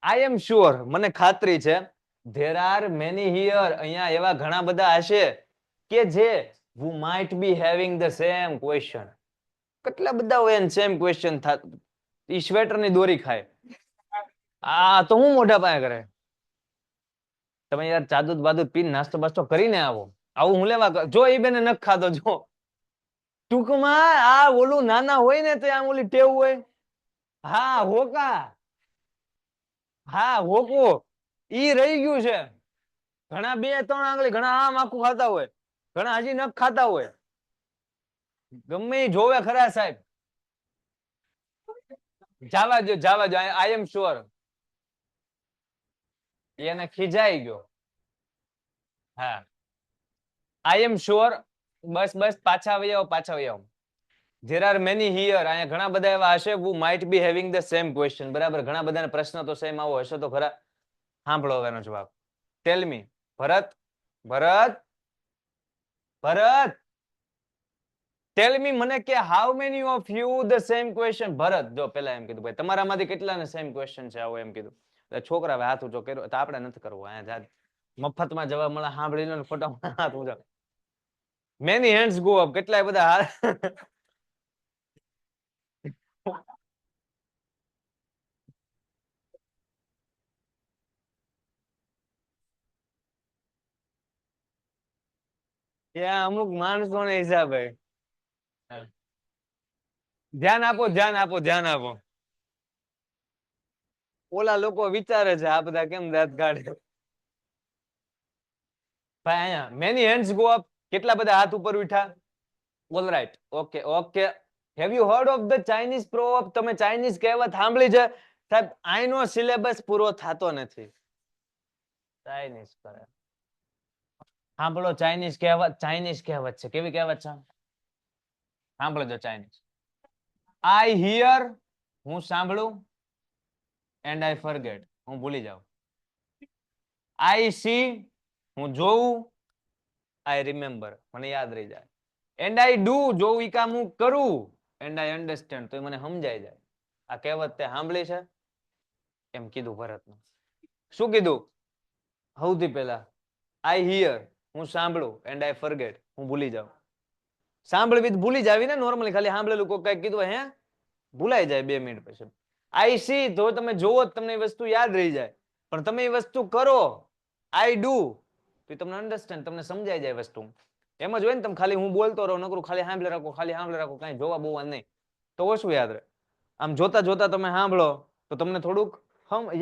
આઈ એમ શ્યોર, મને ખાતરી છે. ધેર આર મેની હિયર, અહીંયા એવા ઘણા બધા હશે કે જે who might be having the same question. કેટલા બધા હોય સેમ ક્વેશ્ચન થાત. ઈ સ્વેટર ની દોરી ખાય. તો હું મોઢા પાસે કરે. તમે યાર ચાદુદ બાદુદ પીને નાસ્તો બાસ્તો કરીને આવો. આવું હું લેવા જો એ બેને નખ ખાધો જો. ટૂંકમાં આ ઓલું નાના હોય ને તો આમ ઓલી ટેવ હોય. હા હોકા. હા હોકો ઈ રહી ગયું છે. ઘણા 2-3 આંગળી, ઘણા આમ આખું ખાતા હોય, ઘણા હજી નખ ખાતા હોય. ગમે જોવે ખરા સાહેબ. જાવા દો આઈ એમ શ્યોર. એને ખીજાઈ ગયો. હા આઈ એમ શ્યોર. બસ પાછા આવી આવો. There are many here. અહીંયા ઘણા બધા એવા હશે who might be having the same question. બરાબર, ઘણા બધાને પ્રશ્ન તો સેમ આવો હશે તો ખરા. સાંભળો હવે એનો જવાબ. ટેલ મી. ભરત ટેલ મી, મને કે how many of you the same question. Bharat જો પેલા એમ કીધું ભાઈ તમારામાંથી કેટલાને સેમ ક્વેશ્ચન છે, આવો એમ કીધું. છોકરા હવે હાથ ઊંચો કર્યો તો આપણે નથી કરવો. અહીંયા મફતમાં જવાબ મળે સાંભળી લો ને ફોટા હાથ ઊંચો. મેની હેન્ડ્સ ગો અપ, કેટલાય બધા હાથ. ત્યાં અમુક માણસો ને હિસાબે. ધ્યાન આપો. ઓલા લોકો વિચારે છે આ બધા કેમ દાંત કાઢે. ભાઈ અહીંયા મેની હેન્ડ્સ ગો અપ, કેટલા બધા હાથ ઉપર ઉઠ્યા. All right, okay. Have you heard of the Chinese proverb? તમે ચાઇનીઝ કહેવત સાંભળી છે? સાહેબ આઈનો સિલેબસ પૂરો થતો નથી. ચાઇનીઝ કરે સાંભળો. ચાઇનીઝ કહેવત છે. કેવી કહેવત છે? સાંભળો જો ચાઇનીઝ. આઈ હિયર, હું સાંભળું. એન્ડ આઈ ફોરગેટ, હું ભૂલી જાઉં. આઈ સી, હું જોઉં. આઈ રિમેમ્બર, મને યાદ રહી જાય. એન્ડ આઈ ડુ, જો ઈ કામ હું કરું. એન્ડ આઈ અન્ડરસ્ટેન્ડ, તો મને સમજાઈ જાય. આ કહેવત તે સાંભળી છે? એમ કીધું ભરતનું. શું કીધું? સૌથી પહેલા આઈ હિયર, હું સાંભળું. એન્ડ આઈ ફોરગેટ, હું ભૂલી જાઉં. સાંભળવી ભૂલી જાવી ને, નોર્મલી ખાલી સાંભળેલું કોઈ કઈ કીધું હે ભૂલાઈ જાય 2 મિનિટ પછી. આઈ સી, તો તમે જોવો તમને એ વસ્તુ યાદ રહી જાય. પણ તમે એ વસ્તુ કરો. આઈ ડુ, તો તમને અન્ડરસ્ટેન્ડ, તમને સમજાઈ જાય વસ્તુ. એમ જ હોય ને, તમે ખાલી હું બોલતો રહો નકરું ખાલી સાંભળે રાખો કાંઈ જોવા બોવા નહીં, તો ઓછું યાદ રહે. આમ જોતા તમે સાંભળો તો તમને થોડુંક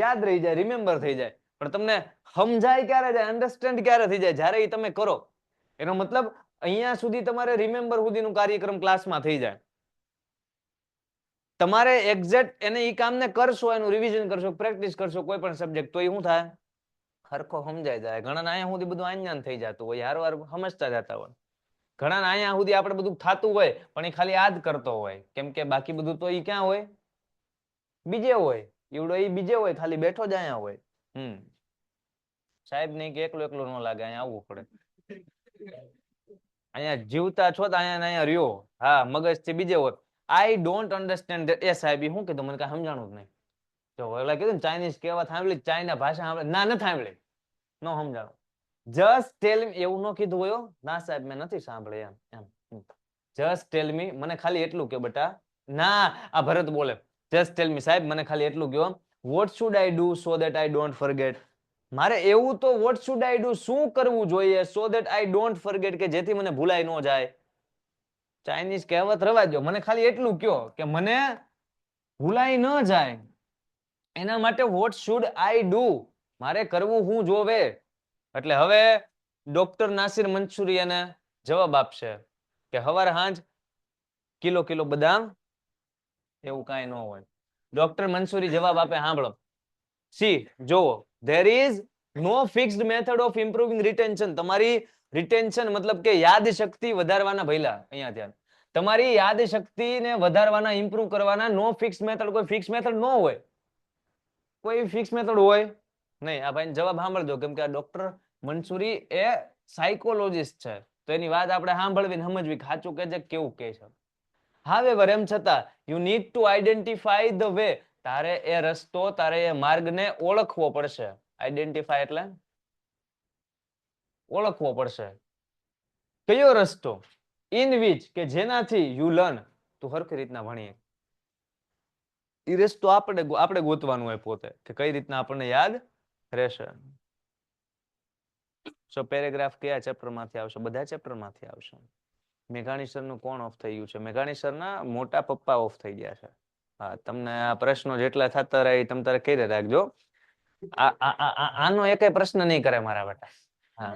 યાદ રહી જાય, રિમેમ્બર થઈ જાય. પણ તમને સમજાય ક્યારે જાય, અન્ડરસ્ટેન્ડ ક્યારે થઈ જાય? જ્યારે એ તમે કરો. એનો મતલબ અહીંયા સુધી તમારે રિમેમ્બર સુધીનું કાર્યક્રમ ક્લાસમાં થઈ જાય. તમારે એક્ઝેક્ટ એને ઈ કામને કરશો, એનું રિવિઝન કરશો, પ્રેક્ટિસ કરશો કોઈ પણ સબ્જેક્ટ, તો એ શું થાય? હરખો સમજાઈ જાય. ઘણા અહીંયા સુધી બધું આન્યાન થઈ જતું હોય, હારવાર સમજતા જતા હોય. ઘણા અહીંયા સુધી આપણે બધું થતું હોય પણ એ ખાલી યાદ કરતો હોય, કેમ કે બાકી બધું તો એ ક્યાં હોય? બીજે હોય. એવડો એ બીજે હોય, ખાલી બેઠો જ અહીંયા હોય. સાહેબ નહીં કે એકલો ન લાગે, અહીંયા આવવું પડે. અહીંયા જીવતા છો તો અહીંયા રહ્યો. હા, મગજ થી બીજે હોય. I don't understand. એ સાહેબ શું કીધું? મને કઈ સમજાણું જ નહીં. જો ઓલા કીધું ને ચાઇનીઝ કહેવત સાંભળી, ચાઇના ભાષા સાંભળી, ના નથી સાંભળી, ન સમજાણું. જસ્ટ ટેલ મી, એવું ન કીધું હોય. ના સાહેબ મેં નથી સાંભળી એમ. જસ્ટ ટેલ મી, મને ખાલી એટલું કે બેટા. ના, આ ભરત બોલે. જસ્ટ ટેલ મી સાહેબ, મને ખાલી એટલું કહો. What should I do so that I don't forget? મારે એવું તો વોટ શુડ આઈ ડુ, શું કરવું જોઈએ so that I don't forget, કે જેથી મને ભૂલાઈ ન જાય. ચાઇનીઝ કહેવત રવા દો, મને ખાલી એટલું કયો કે મને ભૂલાઈ ન જાય. એના માટે વોટ શુડ આઈ ડુ, મારે કરવું હું જોવે. એટલે હવે ડોક્ટર નાસિર મંસૂરી એને જવાબ આપશે કે હવાર હાંજ કિલો બદામ, એવું કાંઈ ન હોય. ડોક્ટર મંસૂરી જવાબ આપે, સાંભળો. સી, જોવો, there is no fixed method of improving retention. તમારી રિટેન્શન મતલબ કે યાદ શક્તિ વધારવાના, ભઈલા અહીંયા ધ્યાન. તમારી યાદ શક્તિને વધારવાના, ઇમ્પ્રૂવ કરવાના નો ફિક્સ મેથડ, કોઈ ફિક્સ મેથડ ન હોય. કોઈ ફિક્સ મેથડ હોય નહીં. આ ભાઈ જવાબ સાંભળજો, કેમ કે આ ડોક્ટર મંસૂરી એ સાયકોલોજીસ્ટ છે, તો એની વાત આપણે સાંભળવી સમજવી, સાચું કે છે કેવું કે છે. હાવેવર એમ છતાં you need to identify the way, તારે એ રસ્તો, તારે એ માર્ગને ઓળખવો પડશે. આઈડેન્ટિફાઈ એટલે ઓળખવો પડશે. કયો રસ્તો? ઇન વિચ, કે જેનાથી યુ લર્ન, તું હરખી રીતના ભણીએ. એ રસ્તો આપણે ગોતવાનું હોય પોતે, કે કઈ રીતના આપણને યાદ રહેશે. સો પેરેગ્રાફ કયા ચેપ્ટર માંથી આવશે? બધા ચેપ્ટર માંથી આવશે. મેઘાણી સર નું કોણ ઓફ થઈ ગયું છે? મેઘાણી સર ના મોટા પપ્પા ઓફ થઈ ગયા છે. હા, તમને આ પ્રશ્નો જેટલા થતા રહે તમે તારે કહી રાખજો. આનો એકેય પ્રશ્ન નહીં કરે મારા બેટા. હા.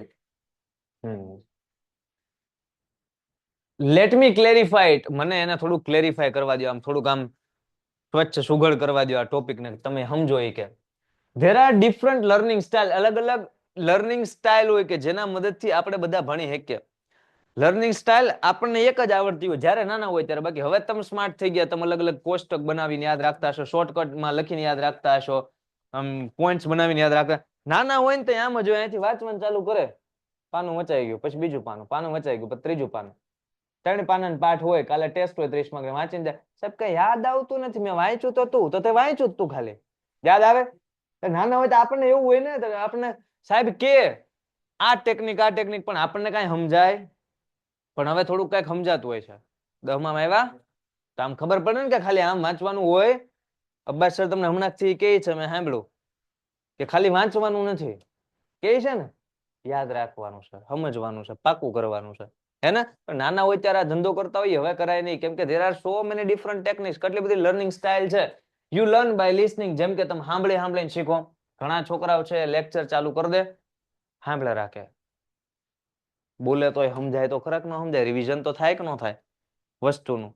લેટ મી ક્લેરિફાઈ ઇટ, મને એને થોડું ક્લેરિફાઈ કરવા દો, આમ થોડુંક આમ સ્વચ્છ સુઘડ કરવા દો આ ટોપિક ને, તમે સમજો. એ કે there are different learning style, અલગ અલગ લર્નિંગ સ્ટાઇલ હોય કે જેના મદદથી આપણે બધા ભણી શકીએ. લર્નિંગ સ્ટાઇલ આપણને એક જ આવડતી હોય જ્યારે નાના હોય ત્યારે. બાકી હવે તમે સ્માર્ટ થઈ ગયા, તમે અલગ અલગ કોષ્ટક બનાવીને યાદ રાખતા હશો, શોર્ટકટમાં લખીને યાદ રાખતા હશો, પોઈન્ટ્સ બનાવીને યાદ રાખતા. નાના હોય ને તો આમ જ હોય, અહીંથી વાંચવાનું ચાલુ કરે, પાનું વચાઈ ગયું, પછી બીજું પાનું, પાનું વચાઈ ગયું, પછી ત્રીજું પાનું. 3 પાનાનો પાઠ હોય, કાલે ટેસ્ટ હોય 30 માર્ક, વાંચીને જાય. સાહેબ કઈ યાદ આવતું નથી, મેં વાંચ્યું તો તું, તો તે વાંચ્યું જ તું, ખાલી યાદ આવે? નાના હોય તો આપણને એવું હોય ને, આપણને સાહેબ કે આ ટેકનિક પણ આપણને કઈ સમજાય, પણ હવે થોડુંક કઈક સમજાતું હોય છે. 10માં આવ્યા તો આમ ખબર પડે ને કે ખાલી આમ વાંચવાનું હોય. અબ્બાસ સર તમને હમણાંથી કહે છે, મેં સાંભળ્યું કે ખાલી વાંચવાનું નથી, કે છે ને યાદ રાખવાનું છે, સમજવાનું છે, પાકું કરવાનું છે, હે ને? નાના હોય ત્યારે આ ધંધો કરતા હોય, હવે કરાય નહીં, કેમ કે there are so many different techniques, કેટલી બધી લર્નિંગ સ્ટાઇલ છે. યુ લર્ન બાય લિસનિંગ, જેમ કે તમે સાંભળીને શીખો. ઘણા છોકરાઓ છે લેક્ચર ચાલુ કરી દે, સાંભળે રાખે, બોલે તોય સમજાય તો ખરાક ન સમજાય, રિવિઝન તો થાય કે ન થાય વસ્તુનું.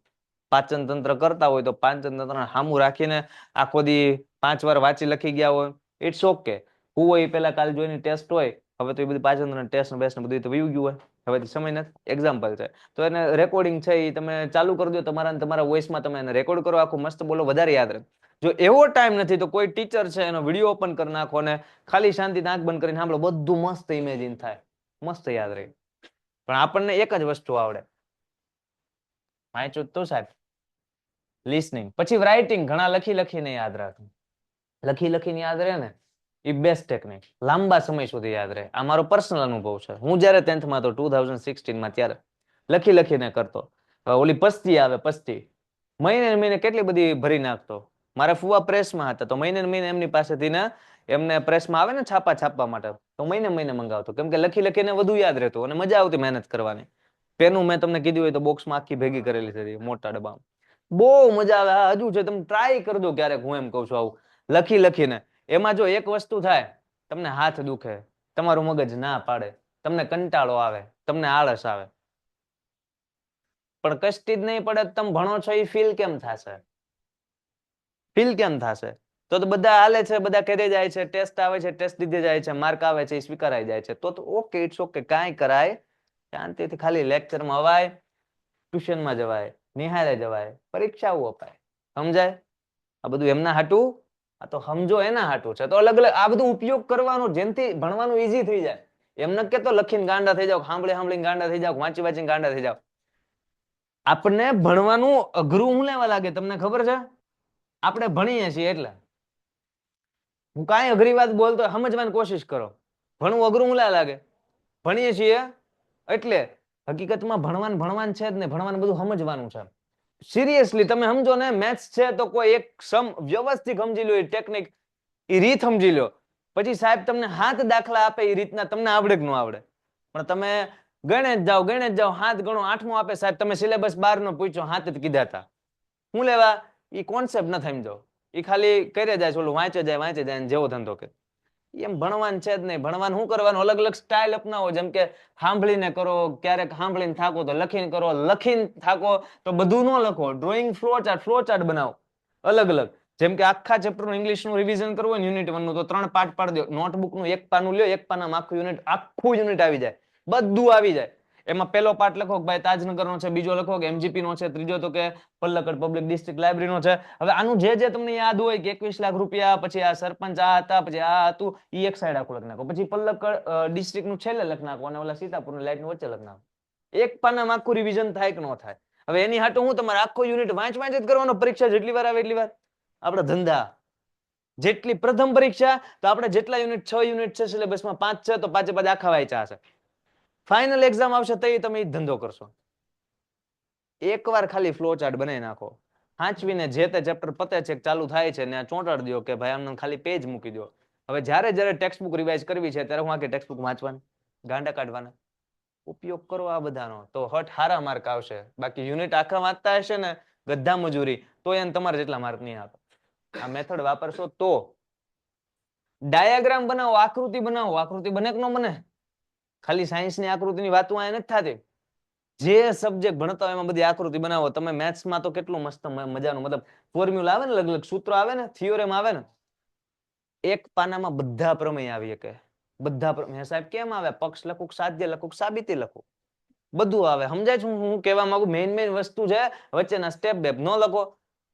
પાચન તંત્ર કરતા હોય તો પાચન તંત્ર સામું રાખીને આખો દી 5 વાર વાંચી લખી ગયા હોય, ઇટ્સ ઓકે. હું હોય પેલા કાલ જોઈને ટેસ્ટ હોય, હવે તો એ બધી પાચન તંત્ર ટેસ્ટ બેસ્ટ બધું તો વયું ગયું હોય, હવે સમય નથી. એક્ઝામ્પલ છે તો એને રેકોર્ડિંગ છે એ તમે ચાલુ કરી દો, તમારા વોઇસમાં તમે એને રેકોર્ડ કરો, આખું મસ્ત બોલો, વધારે યાદ રહે. જો એવો ટાઈમ નથી તો કોઈ ટીચર છે એનો વિડીયો ઓપન કરી નાખો ને ખાલી શાંતિથી આંખ બંધ કરીને સાંભળો, બધું મસ્ત ઇમેજિન થાય, મસ્ત યાદ રહે. પણ આપણને એક જ વસ્તુ આવડે, વાંચ્યું તો સાહેબ, લિસનિંગ. પછી રાઇટિંગ, ઘણા લખીને યાદ રાખે, લખીને યાદ રહે ને એ બેસ્ટ ટેકનિક, લાંબા સમય સુધી યાદ રહે. આ મારો પર્સનલ અનુભવ છે. હું જયારે 10th માં હતો 2016 માં, ત્યારે લખીને કરતો. ઓલી પસ્તી આવે, પસ્તી મહિને કેટલી બધી ભરી નાખતો. મારા ફુવા પ્રેસમાં હતા તો મહિને એમની પાસેથી ને એમને પ્રેસમાં આવે ને છાપવા માટે, તો મહિને મંગાવતો, કેમ કે લખીને વધુ યાદ રહેતું અને મજા આવતી મહેનત કરવાની. પેનું મેં તમને કીધું હોય તો બોક્સમાં આખી ભેગી કરેલી છે, મોટા ડબ્બામાં. બહુ મજા આવે. હજુ છે, તમે ટ્રાય કરજો ક્યારેક, હું એમ કઉ છું આવું લખીને. એમાં જો એક વસ્તુ થાય, તમને હાથ દુખે, તમારું મગજ ના પાડે, તમને કંટાળો આવે, તમને આળસ આવે, પણ કષ્ટી જ નહીં પડે, તમે ભણો છો એ ફીલ કેમ થશે? ફીલ કેમ થશે? તો બધા હાલે છે, બધા કરી જાય છે, ટેસ્ટ આવે છે, ટેસ્ટ દીધે જાય છે, માર્ક આવે છે, સ્વીકારાઈ જાય છે, તો ઓકે, ઇટ્સ ઓકે, કાંઈ કરાય, શાંતિથી ખાલી લેક્ચરમાં અવાય, ટ્યુશનમાં જવાય, નિહાળે જવાય, પરીક્ષાઓ અપાય. સમજાય? આ બધું એમના હાટું, આ તો સમજો એના હાટું છે. તો અલગ આ બધું ઉપયોગ કરવાનો, જેમથી ભણવાનું ઈઝી થઈ જાય. એમને કેતો લખીને ગાંડા થઈ જાવ, સાંભળીને ગાંડા થઈ જાવ, વાંચીને ગાંડા થઈ જાવ. આપણને ભણવાનું અઘરું હું લેવા લાગે તમને ખબર છે? આપણે ભણીએ છીએ એટલે. હું કાંઈ અઘરી વાત બોલતો સમજવાની કોશિશ કરો. ભણવું અઘરું હું લાગે? ભણીએ છીએ એટલે. હકીકતમાં ભણવાનું છે જ નહીં, ભણવાનું બધું સમજવાનું છે. સિરિયસલી તમે સમજો ને, મેથ્સ છે તો કોઈ એક સમ વ્યવસ્થિત સમજી લો, એ ટેકનિક, એ રીત સમજી લો, પછી સાહેબ તમને 7 દાખલા આપે, એ રીતના તમને આવડે કે ન આવડે? પણ તમે ગણે જ જાઓ, 7 ગણો, 8મો આપે સાહેબ, તમે સિલેબસ 12 નો પૂછ્યો, 7 જ કીધા હતા, હું લેવા? એ કોન્સેપ્ટ ન સમજો, એ ખાલી કરે જાય, ઓલું વાંચે જાય જેવો ધંધો કે. એમ ભણવાનું છે જ નહીં. ભણવાનું શું કરવાનું? અલગ અલગ સ્ટાઇલ અપનાવો. જેમ કે સાંભળીને કરો, ક્યારેક સાંભળીને થાકો તો લખીને કરો, લખીને થાકો તો બધું ન લખો. ડ્રોઈંગ ફ્લો ચાર્ટ બનાવો અલગ અલગ. જેમ કે આખા ચેપ્ટરનું ઇંગ્લિશનું રિવિઝન કરવું હોય ને યુનિટ 1 નું, તો 3 પાર્ટ પાડી દો. નોટબુકનું એક પાનું લ્યો, એક પાનામાં આખું યુનિટ આવી જાય, બધું આવી જાય. એમાં પહેલો પાર્ટ લખો કે ભાઈ તાજનગરનો છે, બીજો લખો કે એમજીપી નો છે, ત્રીજો તો કે પલ્લકડ પબ્લિક ડિસ્ટ્રિક્ટ લાઇબ્રેરીનો છે. હવે આનું જે તમને યાદ હોય કે 21 લાખ રૂપિયા, પછી આ સરપંચ આ હતા, પછી આ હતું, એ એક સાઈડ આખું લખી નાખો. પછી પલ્લકડ ડિસ્ટ્રિક્ટનું છેલ્લે લખી નાખો અને ઓલા સીતાપુરની લાઇટનું વચ્ચે લખી નાખો. એક પાનામાં આખું રિવિઝન થાય કે ન થાય? હવે એની હાટું હું તમારે આખો યુનિટ વાંચ જ કરવાનો, પરીક્ષા જેટલી વાર આવે એટલી વાર. આપણા ધંધા જેટલી પ્રથમ પરીક્ષા તો આપણે જેટલા યુનિટ 6 યુનિટ છે સિલેબસમાં 5 છે તો 5 5 આખા વાંચ્યા હશે. ફાઇનલ એક્ઝામ આવશે તો તમે ધંધો કરશો. એકવાર ખાલી ફ્લો ચાર્ટ બનાવી નાખો, હાંચવીને જે તે ચેપ્ટર પતે છે ચાલુ થાય છે ને ચોંટાડી દો કે ભાઈ આમને ખાલી પેજ મૂકી દો. હવે જ્યારે જ્યારે ટેક્સ્ટ બુક રિવાઇઝ કરવી છે ત્યારે હું આખી ટેક્સ્ટ બુક વાંચવાની, ગાંડા કાઢવાના. ઉપયોગ કરો આ બધાનો તો હટ હારા માર્ક આવશે. બાકી યુનિટ આખા વાંચતા હશે ને ગધા મજૂરી તો એને તમારે જેટલા માર્ક નહીં આવે. આ મેથડ વાપરશો તો. ડાયાગ્રામ બનાવો, આકૃતિ બનાવો. આકૃતિ બને કે ન બને? ખાલી સાયન્સની આકૃતિની વાતો આ નથી થતી. જે સબ્જેક્ટ ભણતા હોય એમાં બધી આકૃતિ બનાવો. તમે મેથ્સમાં તો કેટલું મસ્ત મજાનું મતલબ ફોર્મ્યુલા આવે ને, અલગ અલગ સૂત્રો આવે ને, થિયોરેમ આવે ને, એક પાનામાં બધા પ્રમેય આવી શકે. બધા પ્રમેય સાહેબ કેમ આવે? પક્ષ લખું, સાધ્ય લખું, સાબિતી લખું, બધું આવે. સમજાય છે હું કહેવા માંગુ? મેઇન વસ્તુ છે વચ્ચેના સ્ટેપ બેપ ન લખો.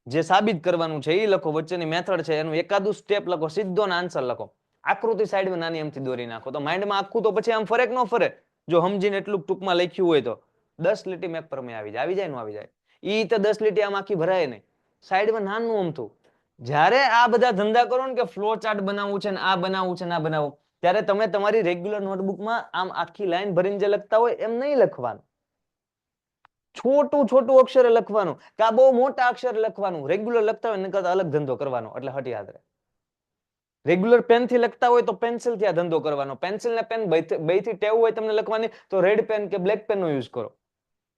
જે સાબિત કરવાનું છે એ લખો, વચ્ચેની મેથડ છે એનું એકાદું સ્ટેપ લખો, સીધો આન્સર લખો. આકૃતિ સાઈડમાં નાની એમથી દોરી નાખો તો માઇન્ડમાં આખું તો પછી આમ ફરે કે ન ફરે? જો સમજીને એટલું ટૂંકમાં લખ્યું હોય તો 10 લીટી મેપ પ્રમેય આવી જાય ને આવી જાય. ઈ તો 10 લીટી આમ આખી ભરાય નહીં, સાઈડમાં નાનું અમથું. જ્યારે આ બધા ધંધા કરો ને કે ફ્લો ચાર્ટ બનાવવું છે ને આ બનાવવું છે ને આ બનાવવું, ત્યારે તમે તમારી રેગ્યુલર નોટબુકમાં આમ આખી લાઈન ભરીને જે લખતા હોય એમ નહીં લખવાનું. છોટું અક્ષરે લખવાનું કે આ બહુ મોટા અક્ષરે લખવાનું. રેગ્યુલર લખતા હોય ને કરતા અલગ ધંધો કરવાનો, એટલે હટ યાદ રહે. રેગ્યુલર પેન થી લખતા હોય તો પેન્સિલ થી આ ધંધો કરવાનો. પેન્સિલ ને પેન બેથી ટેવ હોય તમને લખવાની તો રેડ પેન કે બ્લેક પેન નો યુઝ કરો,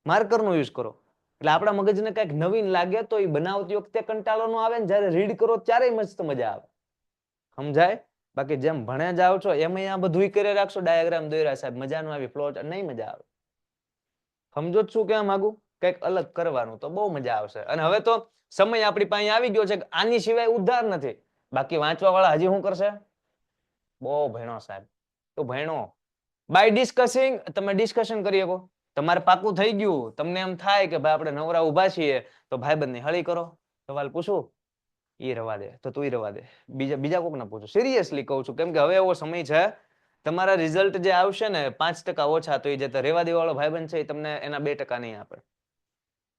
માર્કર નો યુઝ કરો. એટલે આપણા મગજને કઈક નવીન લાગે તો એ બનાવતી વખતે કંટાળો નો આવે ને જ્યારે રીડ કરો ત્યારે મસ્ત મજા આવે. સમજાય? બાકી જેમ ભણે જાવ છો એમ આ બધું કરી રાખશો, ડાયાગ્રામ દોર્યા સાહેબ મજા નો આવી, ફ્લો નહીં મજા આવે. સમજો જ શું કહેવા માંગુ? કંઈક અલગ કરવાનું તો બહુ મજા આવશે. અને હવે તો સમય આપણી પાસે આવી ગયો છે, આની સિવાય ઉદ્ધાર નથી. બાકી વાંચવા વાળા હજી શું કરશે? બહુ ભણો સાહેબ તો ભણો. બાય ડિસ્કસિંગ તમે ડિસ્કશન કરી શકો. તમારે પાકું થઈ ગયું, તમને એમ થાય કે ભાઈ આપણે નવરા ઉભા છીએ તો ભાઈબંધની હળી કરો. સવાલ પૂછું? એ રવા દે તો તું રવા દે, બીજા કોક ને પૂછો. સિરિયસલી કહું છું, કેમ કે હવે એવો સમય છે તમારા રિઝલ્ટ જે આવશે ને 5% ઓછા તો એ જે રેવા દેવાળો ભાઈબંધ છે એ તમને એના 2% નહીં આપે.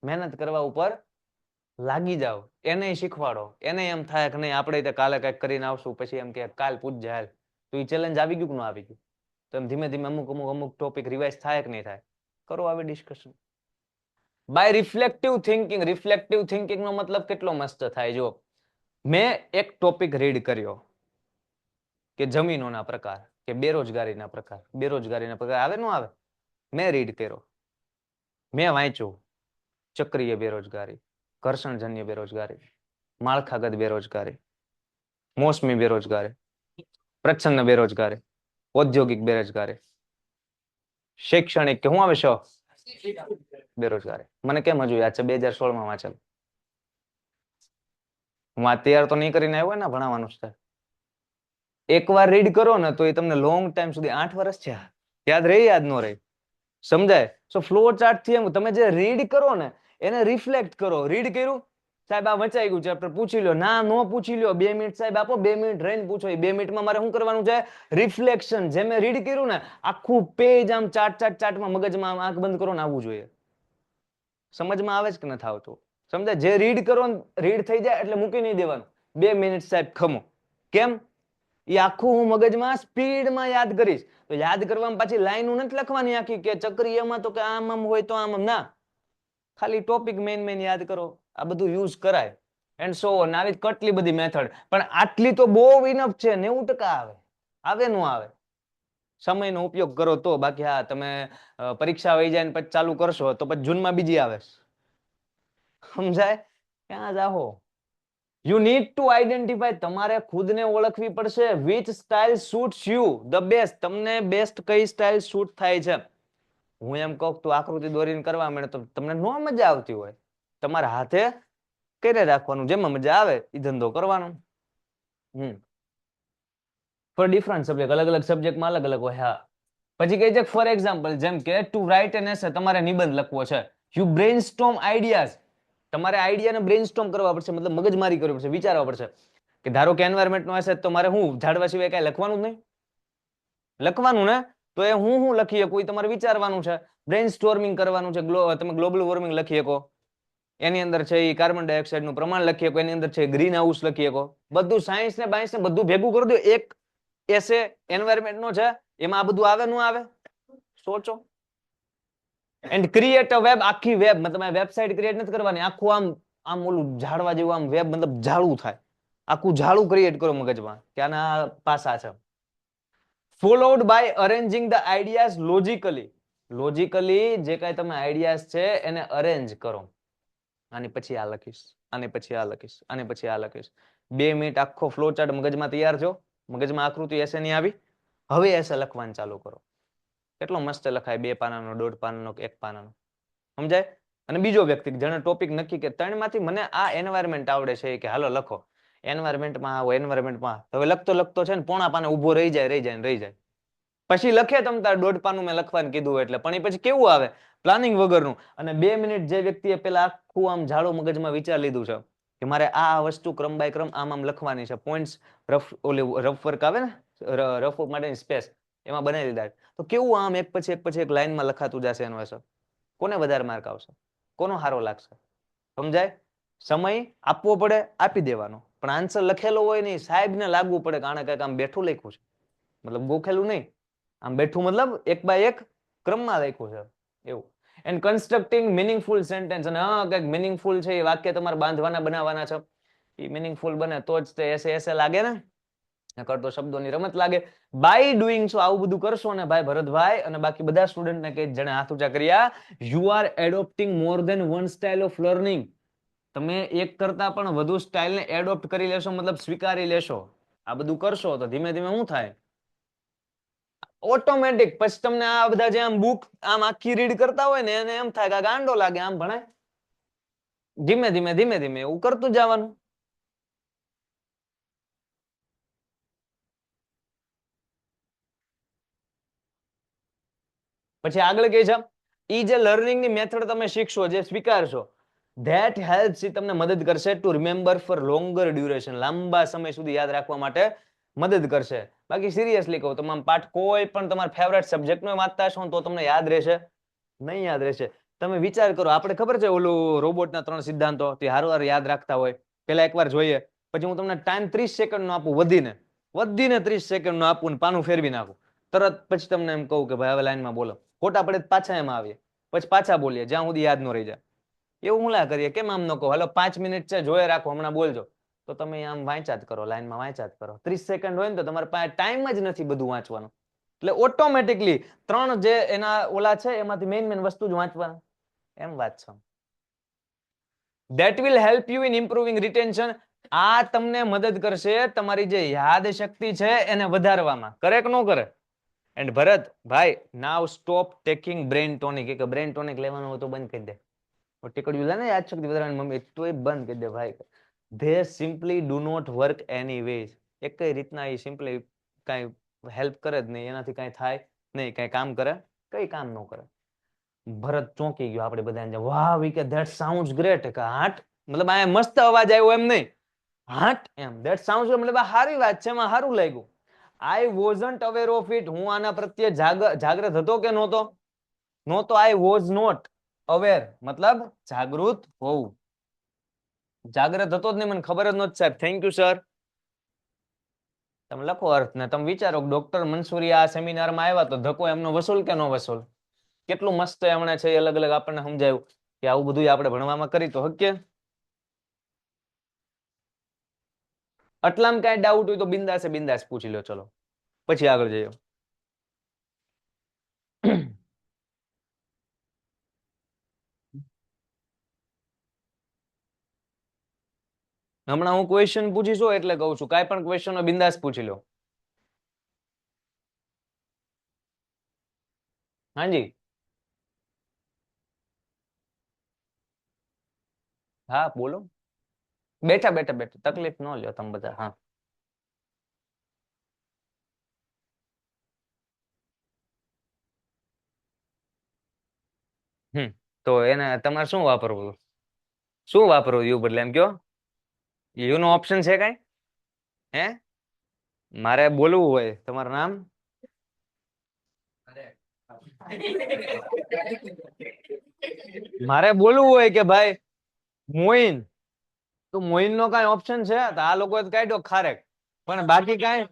મહેનત કરવા ઉપર લાગી જાઓ, એને શીખવાડો. એને એમ થાય કે નહીં આપણે કાલે કંઈક કરીને આવશું, પછી એમ કે કાલ પૂછજે હાલ. તો એ ચેલેન્જ આવી ગયું કે ન આવી ગયું? તો એમ ધીમે ધીમે અમુક ટોપિક રિવાઇઝ થાય કે નહીં થાય? કરો આવી discussion. By reflective thinking. Reflective thinking નો મતલબ કેટલો મસ્ત થાય. જો મેં એક ટોપિક રીડ કર્યો કે જમીનોના પ્રકાર કે બેરોજગારીના પ્રકાર. બેરોજગારીના પ્રકાર આવે ન આવે? મેં રીડ કર્યો, મેં વાંચ્યું. ચક્રીય બેરોજગારી, ઘર્ષણજન્ય બેરોજગારી, માળખાગત બેરોજગારી, મોસમી બેરોજગારી, પ્રચ્છન્ન બેરોજગારી, ઔદ્યોગિક બેરોજગારી, શૈક્ષણિક કે શું આવે છે બેરોજગારી. મને કેમ હજુ યાદ છે? 2016 વાંચેલ. હું આ તૈયાર તો નહીં કરીને આવ્યો ને, ભણાવવાનું છે. એકવાર રીડ કરો ને તો એ તમને લોંગ ટાઈમ સુધી, 8 વર્ષ છે, યાદ રહી યાદ ન રહી? સમજાય? સો ફ્લો ચાર્ટ થી એમ તમે જે રીડ કરો ને એને રિફ્લેક્ટ કરો. રીડ કર્યું સાહેબ આ વચાઈ ગયું ચેપ્ટર, પૂછી લો. ના નો પૂછી લો, 2 મિનિટ સાહેબ આપો, 2 મિનિટ રહીને પૂછો. એ 2 મિનિટમાં મારે શું કરવાનું છે? રિફ્લેક્શન. જે મેં રીડ કર્યું ને આખું પેજ આમ ચાર્ટમાં મગજમાં આંખ બંધ કરો ને આવવું જોઈએ. સમજમાં આવે છે કે નથી આવતું? સમજાય? જે રીડ કરો રીડ થઈ જાય એટલે મૂકી નહીં દેવાનું. 2 મિનિટ સાહેબ ખમો. કેમ? એ આખું હું મગજમાં સ્પીડમાં યાદ કરીશ. તો યાદ કરવામાં પાછી લાઈન નથી લખવાની આખી કે ચક્રીયમાં તો કે આમ હોય તો આમ. ના, ખાલી ટોપિક મેઇન યાદ કરો. આ બધું યુઝ કરાય એન્ડ સો ઓન. આવી કેટલી બધી મેથડ, પણ આટલી તો બહુ ઇનફ છે. 90% આવે નો આવે. સમયનો ઉપયોગ કરો તો. બાકી હા તમે પરીક્ષા વહી જાય ને પછી ચાલુ કરશો તો પછી જૂનમાં બીજી આવે. સમજાય? ક્યાં જાહો? You need to identify. તમારે ખુદને ઓળખવી પડશે. which style suits you the best. તમને બેસ્ટ કઈ સ્ટાઇલ સૂટ થાય છે. હું એમ કહું તું આકૃતિ દોરીને કરવા માંડે તો તમને નો મજા આવતી હોય. તમારા હાથે કરી રાખવાનું, જેમાં મજા આવે એ ધંધો કરવાનો. ફોર ડિફરન્ટ સબ્જેક્ટ, અલગ અલગ સબ્જેક્ટમાં અલગ અલગ હોય. હા, પછી કહે છે ફોર એક્ઝામ્પલ, જેમ કે ટુ રાઇટ એન એસે, તમારે નિબંધ લખવો છે. You brainstorm ideas. તમારે આઈડિયાને બ્રેઇનસ્ટોર્મ કરવા પડશે, મતલબ મગજમારી કરવી પડશે, વિચારવા પડશે. કે ધારો કે એન્વાયરમેન્ટનો હશે તો મારે હું ઝાડવા સિવાય કાંઈ લખવાનું જ નહીં. લખવાનું ને તો એ હું લખી શકું એ તમારે વિચારવાનું છે. બ્રેઇન સ્ટોર્મિંગ કરવાનું છે. તમે ગ્લોબલ વોર્મિંગ લખી શકો, એની અંદર છે એ કાર્બન ડાયોક્સાઇડ નું પ્રમાણ લખી શકો, એની અંદર છે ગ્રીન હાઉસ લખી શકો. બધું સાયન્સ ને બાયન્સ ને બધું ભેગું કરી દો એક એસે એન્વાયરમેન્ટ નો છે, એમાં આ બધું આવે ન આવે? સોચો. એન્ડ ક્રિએટ અ વેબ, આખી વેબ, મતલબ વેબસાઇટ ક્રિએટ નથી કરવાની, આખું આમ આમ ઓલું ઝાડવા જેવું આમ વેબ, મતલબ ઝાડું થાય, આખું ઝાડું ક્રિએટ કરો મગજમાં કે આના પાસા છે. Followed by arranging the ideas logically. Logically જે કાંઈ તમે આઈડિયાઝ છે એને અરેન્જ કરો. આની પછી આ લખીશ, આની પછી આ લખીશ, આની પછી આ લખીશ. 2 મિનિટ આખો ફ્લો ચાર્ટ મગજમાં તૈયાર થયો, મગજમાં આકૃતિ એસે ની આવી, હવે એસે લખવાનું ચાલુ કરો. કેટલો મસ્ત લખાય, 2 પાનાનો, 1.5 પાનાનો, 1 પાનાનો, સમજાય? અને બીજો વ્યક્તિ જેને ટોપિક નક્કી કે 3 માંથી મને આ એન્વાયરમેન્ટ આવડે છે કે હાલો લખો, એન્વાયરમેન્ટમાં આવો, એન્વાયરમેન્ટમાં. હવે લખતો લખતો છે ને પોણા પાને ઊભો રહી જાય. પછી લખે તમ તાર 1.5 પાનું મેં લખવાનું કીધું એટલે, પણ એ પછી કેવું આવે? પ્લાનિંગ વગરનું. અને 2 મિનિટ જે વ્યક્તિએ પેલા આખું આમ ઝાડું મગજમાં વિચાર લીધું છે કે મારે આ વસ્તુ ક્રમ બાય ક્રમ આમ આમ લખવાની છે, પોઈન્ટ્સ રફ રફ વર્ક આવે ને, રફ માટેની સ્પેસ એમાં બનાવી દીધા. તો કેવું આમ એક પછી એક લાઈનમાં લખાતું જશે એનો અસર. કોને વધારે માર્ક આવશે? કોનો સારો લાગશે? સમજાય? સમય આપવો પડે, આપી દેવાનો, પણ આન્સર લખેલો હોય નહીં, સાહેબને લાગવું પડે કે આણે કંઈક આમ બેઠું લખ્યું છે, મતલબ ગોખેલું નહીં, આમ બેઠું મતલબ એક બાય એક ક્રમમાં લખ્યું છે એવું. એન્ડ કન્સ્ટ્રક્ટિંગ મિનિંગફુલ સેન્ટેન્સ, અને હા કંઈક મિનિંગફુલ છે એ વાક્ય તમારે બાંધવાના બનાવવાના છે, એ મિનિંગફુલ બને તો જ તે એસે એસે લાગે ને, નકર તો શબ્દોની રમત લાગે. બાય ડુઈંગ સો આવું બધું કરશો ને ભાઈ ભરતભાઈ અને બાકી બધા સ્ટુડન્ટને કે જેણે હાથ ઊંચા કર્યા, you are adopting more than one style of learning. તમે એક કરતા પણ વધુ સ્ટાઇલને એડોપ્ટ કરી લેશો, મતલબ સ્વીકારી લેશો. આ બધું કરશો તો ધીમે ધીમે શું થાય? ઓટોમેટિક. પછી તમને આ બધા જે આમ બુક આમ આખી રીડ કરતા હોય ને એને એમ થાય કે ગાંડો લાગે આમ ભણાય. ધીમે ધીમે એવું કરતું જવાનું. પછી આગળ કે છે ઈ જે લર્નિંગની મેથડ તમે શીખશો, જે સ્વીકારશો, ધેટ હેલ્પ્સ, ઈ તમને મદદ કરશે two remember four longer duration, લાંબા સમય સુધી યાદ રાખવા માટે મદદ કરશે. બાકી સિરિયસલી કહું, તમામ પાઠ કોઈ પણ તમારા ફેવરેટ સબ્જેક્ટનો વાંચતા હશો તો તમને યાદ રહેશે? નહીં યાદ રહેશે. તમે વિચાર કરો, આપણે ખબર છે ઓલું રોબોટના 3 સિદ્ધાંતો તે હારવાર યાદ રાખતા હોય, પેલા એકવાર જોઈએ, પછી હું તમને ટાઈમ 30 સેકન્ડનો આપું, વધીને 30 સેકન્ડનો આપું ને પાનું ફેરવી નાખું, તરત પછી તમને એમ કહું કે ભાઈ હવે લાઈનમાં બોલો, ખોટા પડે પાછા એમાં આવીએ, પછી પાછા બોલીએ જ્યાં સુધી યાદ ન રહી જાય. એવું હું લા કરીએ? કેમ આમ ન કહો? હાલો 5 મિનિટ છે, જોયે રાખો, હમણાં બોલજો, તો તમે આમ વાંચ્યા જ કરો, લાઈનમાં વાંચ્યા જ કરો. 30 સેકન્ડ હોય ને તો તમારે પાસે ટાઈમ જ નથી બધું વાંચવાનું, એટલે ઓટોમેટિકલી 3 જે એના ઓલા છે એમાંથી મેઇન વસ્તુ જ વાંચવાનું, એમ વાત છે. That will help you in improving retention. આ તમને મદદ કરશે તમારી જે યાદ શક્તિ છે એને વધારવામાં. કરે કે ન કરે? એન્ડ ભરત ભાઈ, નાવ સ્ટોપ ટેકિંગ બ્રેન ટોનિક. કે બ્રેન ટોનિક લેવાનું હોય તો બંધ કરી દે. ટીકડ્યું લે ને યાદ શક્તિ વધારવાની મમ્મી, તો એ બંધ કરી દે ભાઈ. They simply do not work anyways. એક કઈ રીતના એ સિમ્પલી કાંઈ હેલ્પ કરે જ નહીં, એનાથી કાંઈ થાય નહીં, કાંઈ કામ કરે, કઈ કામ ન કરે. ભરત ચોંકી ગયો, આપણે બધા વાહ વી કે ધેટ સાઉન્ડ્સ ગ્રેટ. કે હાટ, મતલબ આ મસ્ત અવાજ આવ્યો એમ નહીં, હાટ એમ, ધેટ સાઉન્ડ્સ મતલબ આ સારી વાત છે, એમાં સારું લાગ્યું. આઈ વોઝન્ટ અવેર ઓફ ઇટ. હું આના પ્રત્યે જાગ્રત હતો કે નહોતો? નહોતો. આઈ વોઝ નોટ અવેર મતલબ જાગૃત હોવું. જાગ્રત હતો જ નહીં, મને ખબર જ નહોતી સાહેબ. Thank you sir. તમે લખો અર્થ ને તમે વિચારો, ડોક્ટર મંસૂરી આ સેમિનારમાં આવ્યા તો ધક્કો એમનો વસૂલ કે નો વસૂલ? કેટલું મસ્ત એમણે છે અલગ અલગ આપણને સમજાયું કે આવું બધું આપણે ભણવામાં કરી તો હકીએ. આટલામાં કાંઈ ડાઉટ હોય તો બિંદાસ પૂછી લો. ચલો પછી આગળ જઈએ. હમણાં હું ક્વેશ્ચન પૂછીશું એટલે કહું છું, કાંઈ પણ ક્વેશ્ચન બિંદાસ પૂછી લો. હાજી હા બોલો. બેઠા તકલીફ ન લ્યો તમે બધા. હા તો એને તમારે શું વાપરવું? શું વાપરવું યુ બદલે? એમ કયો, યુ નો ઓપ્શન છે કઈ? હે મારે બોલવું હોય તમારું નામ? મારે બોલવું હોય કે ભાઈ મોઈન, તો મોઈન નો કઈ ઓપ્શન છે તો આ લોકો કાઢ્યો ખારેક, પણ બાકી કઈ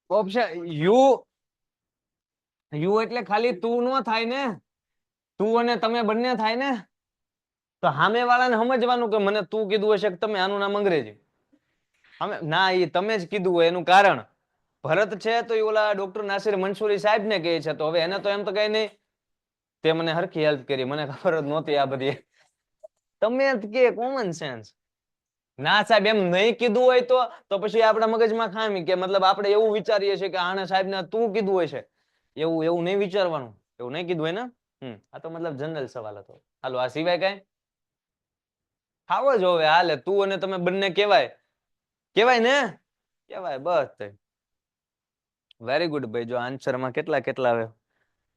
ઓપ્શન યુ, યુ એટલે ખાલી તું નો થાય ને, તું અને તમે બંને થાય ને, તો સામે વાળાને સમજવાનું કે મને તું કીધું હશે કે તમે, આનું નામ અંગ્રેજી. ના, એ તમે જ કીધું હોય એનું કારણ. ભરત છે તો એ ઓલા ડોક્ટર નાસિર મંસૂરી સાહેબ ને કહે છે, તો હવે એને તો એમ તો કઈ નહીં, તે મને હરખી હેલ્પ કરી, મને ખબર જ નહોતી આ બધી. તમે કે કોમન સેન્સ. ના સાહેબ એમ નહીં કીધું હોય તો પછી આપણા મગજમાં ખામી, કે મતલબ આપણે એવું વિચારીએ છીએ કે આને સાહેબ ને તું કીધું હોય છે, એવું એવું નહીં વિચારવાનું, એવું નહીં કીધું હોય ને. આ તો મતલબ જનરલ સવાલ હતો. હાલો, આ સિવાય કઈ ખાવો જ હવે હાલે, તું અને તમે બંને કેવાય, કેવાય ને, કેવાય બસ. વેરી ગુડ ભાઈ, જો આન્સરમાં કેટલા કેટલા આવે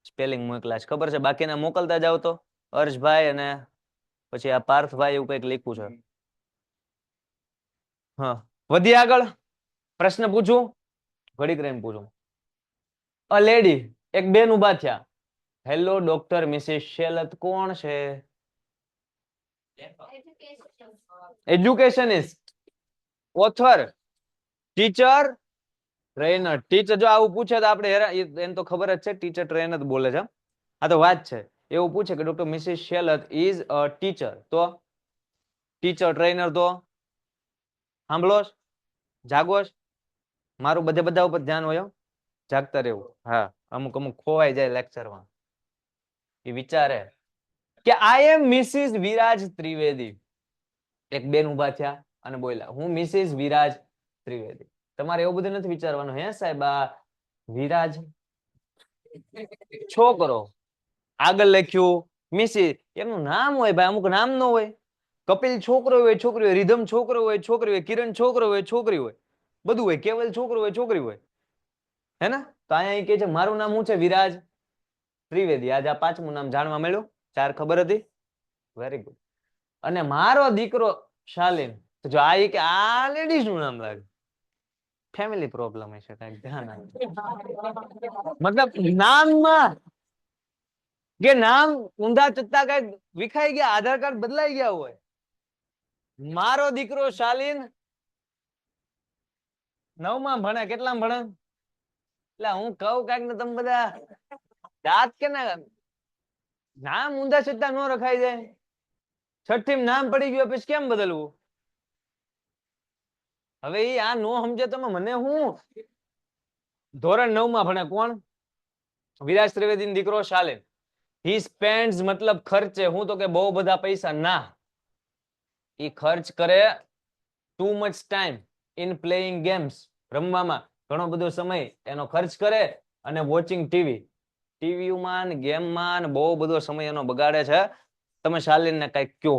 સ્પેલિંગ મોકલા છે ખબર છે, બાકીના મોકલતા જાવ તો. હર્ષભાઈ અને પછી આ પાર્થભાઈ એવું કઈક લખ્યું છે. હા, વધી આગળ. પ્રશ્ન પૂછું, ઘડીક રહીને પૂછું. અ લેડી, એક બેન ઉભા થયા. હેલો ડોક્ટર મિસિસ શેલત કોણ છે? એજ્યુકેશનિસ્ટ, ઓથર, ટીચર, ટ્રેનર. ટીચર જો આવું પૂછે તો આપણે એને તો ખબર જ છે, ટીચર ટ્રેનર જ બોલે છે. આ તો વાત છે. એવું પૂછે કે doctor Mrs Shelat is a teacher, તો ટીચર ટ્રેનર, તો સાંભળો જાગો, મારું બધે બધા ઉપર ધ્યાન હોય, જાગતા રહેવું. હા, અમુક અમુક ખોવાઈ જાય લેક્ચરમાં. એ વિચારે કે આઈ એમ મિસિસ વિરાજ ત્રિવેદી. એક બેન ઉભા થયા અને બોલ્યા, હું મિસિસ વિરાજ ત્રિવેદી. તમારે એવું બધું નથી વિચારવાનું, હે સાહેબ આ વિરાજ છોકરો, આગળ લખ્યું મિસિસ, એનું નામ હોય ભાઈ, અમુક નામ ન હોય. કપિલ છોકરો હોય છોકરી હોય, રિધમ છોકરો હોય છોકરી હોય, કિરણ છોકરો હોય છોકરી હોય, બધું હોય. કેવલ છોકરો હોય છોકરી હોય, હે ને? તો અહીંયા કે છે મારું નામ શું છે? વિરાજ ત્રિવેદી. આજે આ પાંચમું નામ જાણવા મળ્યું. 4 ખબર હતી? Very good. અને મારો દીકરો શાલીન. તો જો આ કે આ લેડીઝ નું નામ લાગે, ફેમિલી પ્રોબ્લેમ હશે કઈક, ધ્યાન આપજો. મતલબ નામમાં કે નામ ઊંધા ચત્તા કઈક વિખાઈ ગયા, આધાર કાર્ડ બદલાઈ ગયા હોય. મારો દીકરો શાલીન 9માં ભણે, કેટલામાં ભણે? એટલે હું કહું કઈક ને તમે બધા દાંત કે ના, નામ ઊંધા ચત્તા નો રખાઈ જાય. 6ઠી નામ પડી ગયું પછી કેમ બદલવું? હવે ઈ આ નો સમજે તમે મને હું. ધોરણ 9માં ભણે કોણ? વિરાજ ત્રિવેદી દીકરો શાલીન. હી સ્પેન્ડ્સ મતલબ ખર્ચે, હું તો કે બહુ બધા પૈસા ના, ઈ ખર્ચ કરે too much time in playing games, રમવામાં ઘણો બધો સમય એનો ખર્ચ કરે, અને વોચિંગ ટીવી, ટીવીમાં ને ગેમમાં બહુ બધો સમય એનો બગાડે છે. તમે શાલીનને કઈક કયો.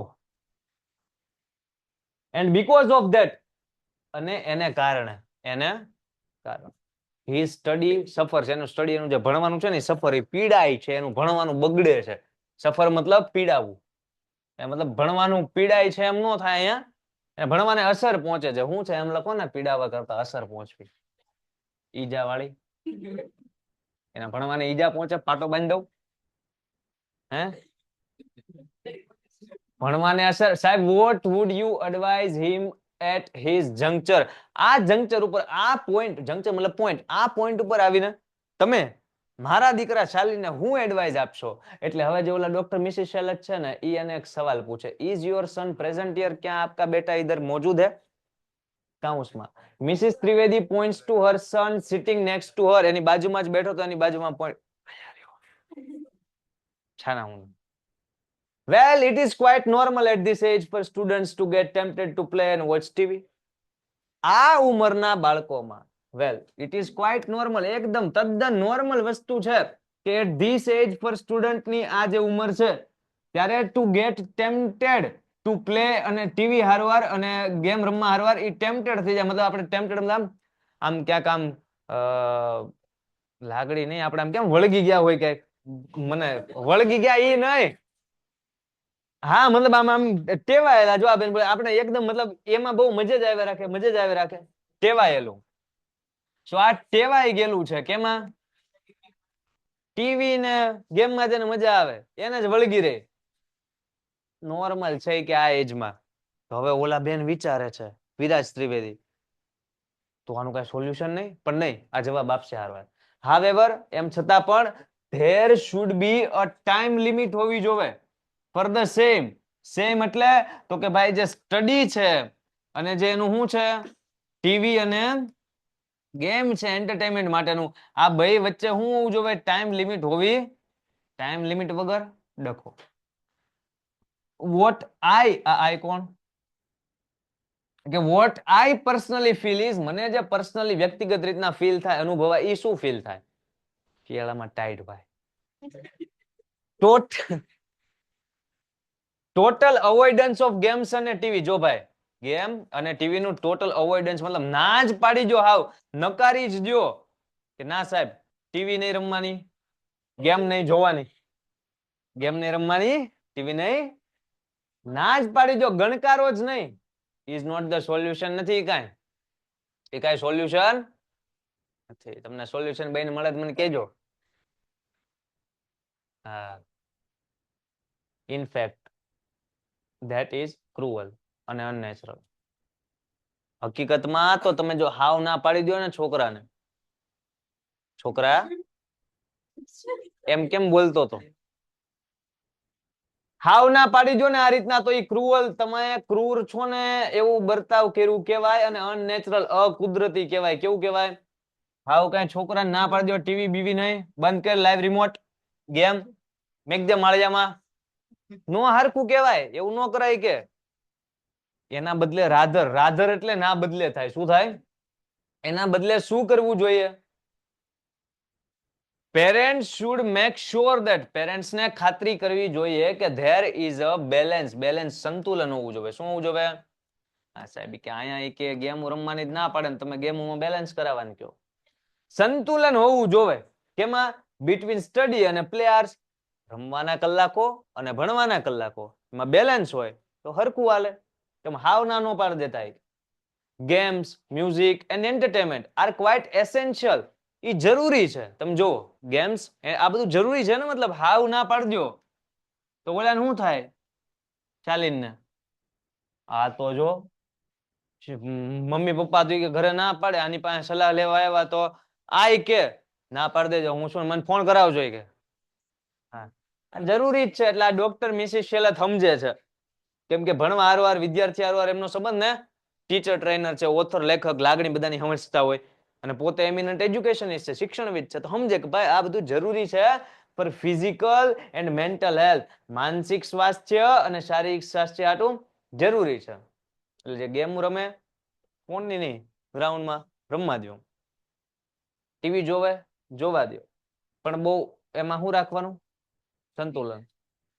એન્ડ બીકોઝ ઓફ ધેટ, અને એને કારણે, એને કારણે હી સ્ટડી સફર છે, એનું સ્ટડી, એનું જે ભણવાનું છે ને સફર, એ પીડાય છે, એનું ભણવાનું બગડે છે. સફર મતલબ પીડાવું, એ મતલબ ભણવાનું પીડાય છે એમ નો થાય અહીંયા, ભણવાને અસર પહોંચે છે. શું છે એમ લખો ને, પીડાવા કરતા અસર પહોંચવી, ઈજા વાળી. એના ભણવાને ઈજા પહોંચે, પાટો બાંધી દઉં, હે? ભણવાને અસર. સાહેબ what would you advise him at his juncture? આ જંક્ચર ઉપર, આ પોઈન્ટ, જંક્ચર મતલબ પોઈન્ટ, આ પોઈન્ટ ઉપર આવીને તમે મારા દીકરા શાલીનને હું એડવાઇઝ આપશો? એટલે હવે જે ઓલા ડોક્ટર મિસિસ શેલત છે ને, ઈ એને એક સવાલ પૂછે, is your son present here? ક્યાં આપકા બેટા ઇધર મોજૂદ હે? કાઉન્સમાં Mrs Trivedi points to her son sitting next to her, એની બાજુમાં જ બેઠો તો એની બાજુમાં પોઈન્ટ. છાના હું. Well, it is quite normal at this age for students to get tempted to play and watch TV. આ ઉંમરના બાળકોમાં, well, it is quite normal, એકદમ તદ્દન નોર્મલ વસ્તુ છે કે at this age for student ની આ જે ઉંમર છે ત્યારે to get tempted to play અને ટીવી હારવાર અને ગેમ રમવા હારવાર એ ટેમ્પટેડ થઈ જાય. મતલબ આપણે ટેમ્પટેડ આમ ક્યાંક આમ લાગડી નહીં, આપણે આમ કેમ વળગી ગયા હોય કે મને વળગી ગયા, એ નહીં. હા, મતલબ આમ આમ ટેવાયેલા. જો આપણે એકદમ મતલબ એમાં બહુ મજા જ આવે રાખે, મજા જ આવે રાખે, ટેવાયેલું. સો આ ટેવાઈ ગયેલું છે કેમાં? ટીવી ને ગેમ માં જેને મજા આવે એને જ વળગી રહે. નોર્મલ છે કે આ એજમાં. તો હવે ઓલા બેન વિચારે છે વિરાજ ત્રિવેદી તો આનું કઈ સોલ્યુશન નહીં, પણ નહીં, આ જવાબ આપશે હારવાર. હાવેવર એમ છતાં પણ there should be a time limit હોવી જોવે for the same. સેમ એટલે તો કે ભાઈ જે સ્ટડી છે અને જે એનું શું છે ટીવી અને ગેમ છે એન્ટરટેનમેન્ટ માટેનું, આ બે વચ્ચે શું હોવું જોઈએ? ટાઈમ લિમિટ હોવી. ટાઈમ લિમિટ વગર ડખો. વોટ આઈ કોણ કે what I personally feel is, મને જે પર્સનલી વ્યક્તિગત રીતના ફીલ થાય અનુભવાય એ શું ફીલ થાય? શિયાળામાં ટાઈટ ભાઈ. ટોટલ અવોઇડન્સ ઓફ ગેમ્સ અને ટીવી. જો ભાઈ ગેમ અને ટીવી નું ટોટલ અવોઇડન્સ મતલબ ના જ પાડી જો, હાવ નકારી જ જો કે ના સાહેબ ટીવી નહીં રમવાની, ગેમ નહીં જોવાની, ગેમ નહીં રમવાની, ટીવી નહીં, ના જ પાડી જો, ગણકારો જ નહીં, ઇઝ નોટ ધ સોલ્યુશન. નથી કાંઈ, એ કાંઈ સોલ્યુશન નથી. તમને સોલ્યુશન બઈને મળે મને કહેજો. હા, ઇનફેક્ટ ધેટ ઇઝ ક્રુઅલ અને અનનેચરલ. હકીકતમાં તો તમે જો હાવ ના પાડી દો ને છોકરાને, છોકરા એમ કેમ બોલતો તો, હાવ ના પાડી દો ને આ રીતના તો એ ક્રુઅલ, તમે ક્રૂર છો ને એવું વર્તાવ કર્યું કહેવાય, અને અનનેચરલ અકુદરતી કહેવાય. કેવું કહેવાય? હાવ કઈ છોકરાને ના પાડી દો ટીવી બીવી નહીં, બંધ કર, લાઈવ રિમોટ, ગેમ મેક દે માળિયામાં, નો હરખું કહેવાય. એવું ન કરાય. કે એના બદલે રાધર, રાધર એટલે ના બદલે થાય. શું થાય? એના બદલે શું કરવું જોઈએ? Parents should make sure that, parents ને ખાતરી કરવી જોઈએ કે there is a balance, balance સંતુલન હોવું જોઈએ. શું હોવું જોઈએ? હા સાહેબ કે અહીંયા કે ગેમ રમવાની જ ના પાડે ને તમે ગેમોમાં બેલેન્સ કરાવવાની કહો. સંતુલન હોવું જોઈએ. કેમાં? બિટવીન સ્ટડી અને પ્લે આર્સ. રમવાના કલાકો અને ભણવાના કલાકો એમાં બેલેન્સ હોય તો હરખું હાલે. તમે હાવ ના નો પાડી દેતા. Games, music and entertainment are quite essential. એ જરૂરી છે. તમે જુઓ ગેમ્સ આ બધું જરૂરી છે ને, મતલબ હાવ ના પાડી દો તો ઓલાને શું થાય? ચાલીને આ તો જો મમ્મી પપ્પા તો કે ઘરે ના પાડે, આની પાસે સલાહ લેવા આવ્યા તો આય કે ના પાડી દેજો, હું શું મને ફોન કરાવજો કે. હા, જરૂરી જ છે. એટલે આ ડોક્ટર મિસિસ શેલત સમજે છે. કેમ કે ભણવા હારવાર વિદ્યાર્થી હારવાર એમનો સંબંધ ને, ટીચર ટ્રેનર છે, ઓથર લેખક, લાગણી બધાની સમજતા હોય અને પોતે એમિનન્ટ એજ્યુકેશનિસ્ટ છે, શિક્ષણવિદ છે, તો સમજે કે ભાઈ આ બધું જરૂરી છે for physical and mental health. માનસિક સ્વાસ્થ્ય અને શારીરિક સ્વાસ્થ્ય હાટું જરૂરી છે. એટલે જે ગેમ રમે ફોનની નહીં, ગ્રાઉન્ડમાં રમવા દો. ટીવી જોવે જોવા દો, પણ બહુ એમાં શું રાખવાનું? સંતુલન.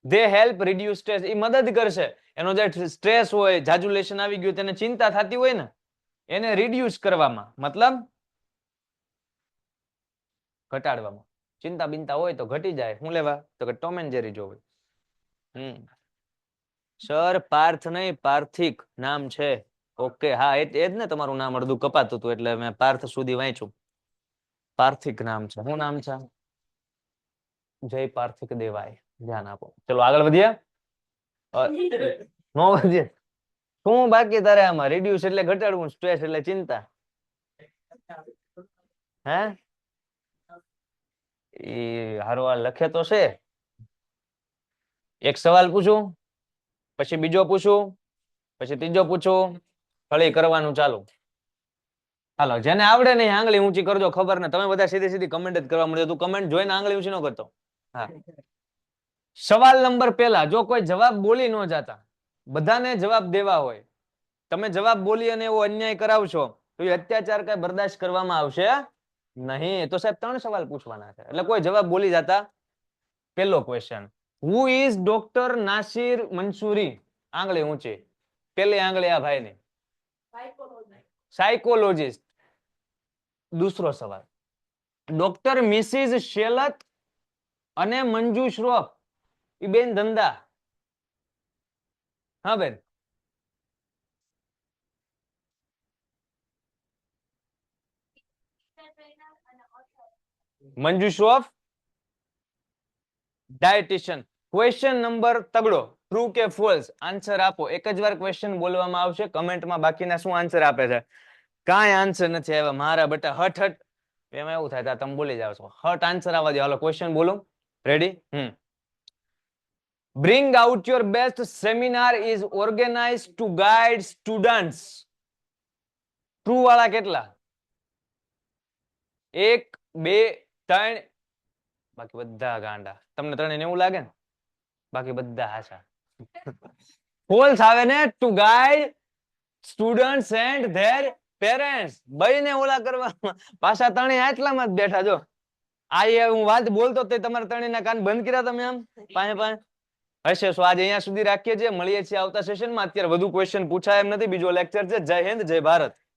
દે હેલ્પ રિડ્યુસ સ્ટ્રેસ, એ મદદ કરશે. એનો જે સ્ટ્રેસ હોય, જાજુલેશન આવી ગયું, તેને ચિંતા થતી હોય ને, એને રિડ્યુસ કરવામાં, મતલબ ઘટાડવામાં. ચિંતા બિંતા હોય તો ઘટી જાય. શું લેવા? તો કે ટોમ એન્ડ જેરી જોવે. સર પાર્થ નહીં, પાર્થિક નામ છે. ઓકે, હા એ જ ને, તમારું નામ અડધું કપાતું હતું એટલે મેં પાર્થ સુધી વાંચ્યું. પાર્થિક નામ છે. શું નામ છે? જય પાર્થિક દેવાય. ધ્યાન આપો. ચલો આગળ વધીએ. નો વધીએ. શું બાકી તારે આમાં? રિડ્યુસ એટલે ઘટાડવું, સ્ટ્રેસ એટલે ચિંતા. હે એ હારવાર લખે તો છે. એક સવાલ પૂછું, પછી બીજો પૂછું, પછી ત્રીજો પૂછું, ફળી કરવાનું ચાલુ. હાલો, જેને આવડે નહીં આંગળી ઊંચી કરજો. ખબર ને તમે બધા સીધી સીધી કમેન્ટ જ કરવા મળ્યો. તું કમેન્ટ જોઈને આંગળી ઊંચી ન કરતો. હા, સવાલ નંબર પહેલા, જો કોઈ જવાબ બોલી ન જાતા, બધાને જવાબ દેવા હોય, તમે જવાબ બોલી અને એવો અન્યાય કરાવશો તો એ અત્યાચાર કઈ બરદાશ્ત કરવામાં આવશે નહીં. તો સાહેબ 3 સવાલ પૂછવાના છે. એટલે કોઈ જવાબ બોલી જતા. પહેલો question, who is doctor Nasir Mansuri? આંગળી ઊંચી. પેલી આંગળી આ ભાઈની. સાયકોલોજીસ્ટ. દૂસરો સવાલ, ડોક્ટર મિસિસ શેલત અને મંજુ શ્રોફ એ બેન ધંધા. હા બેન, Manju Shroff dietitian. Question number તગડો, ટ્રુ કે ફોલ્સ? આન્સર આપો. એક જ વાર ક્વેશ્ચન બોલવામાં આવશે, કમેન્ટમાં બાકીના શું આન્સર આપે છે. કાંઈ આન્સર નથી આવ્યા મારા બેટા. હટ હટ, એમાં એવું થાય તમે બોલી જાવ છો. હટ આન્સર આવવા દો. હાલો ક્વેશ્ચન બોલો. Ready? Bring out your best seminar is organized to guide students. True વાળા કેટલા? 1 2 3. બાકી બધા ગાંડા. તમને ત્રણેયને એવું લાગે ને? બાકી બધા હાચા. ફોલ્સ આવે ને, to guide students and their parents. બઈને ઓલા કરવા પાછા ત્રણેય આટલામાં જ બેઠા જો. આ હું વાત બોલતો તો તમારા ત્રણેયના કાન બંધ કર્યા તમે આમ પાંચે પાંચ હશે. સો આજે અહીંયા સુધી રાખીએ છીએ, મળીએ છીએ આવતા સેશનમાં. અત્યારે વધુ ક્વેશ્ચન પૂછાય એમ નથી. બીજો લેક્ચર છે. જય હિન્દ, જય ભારત.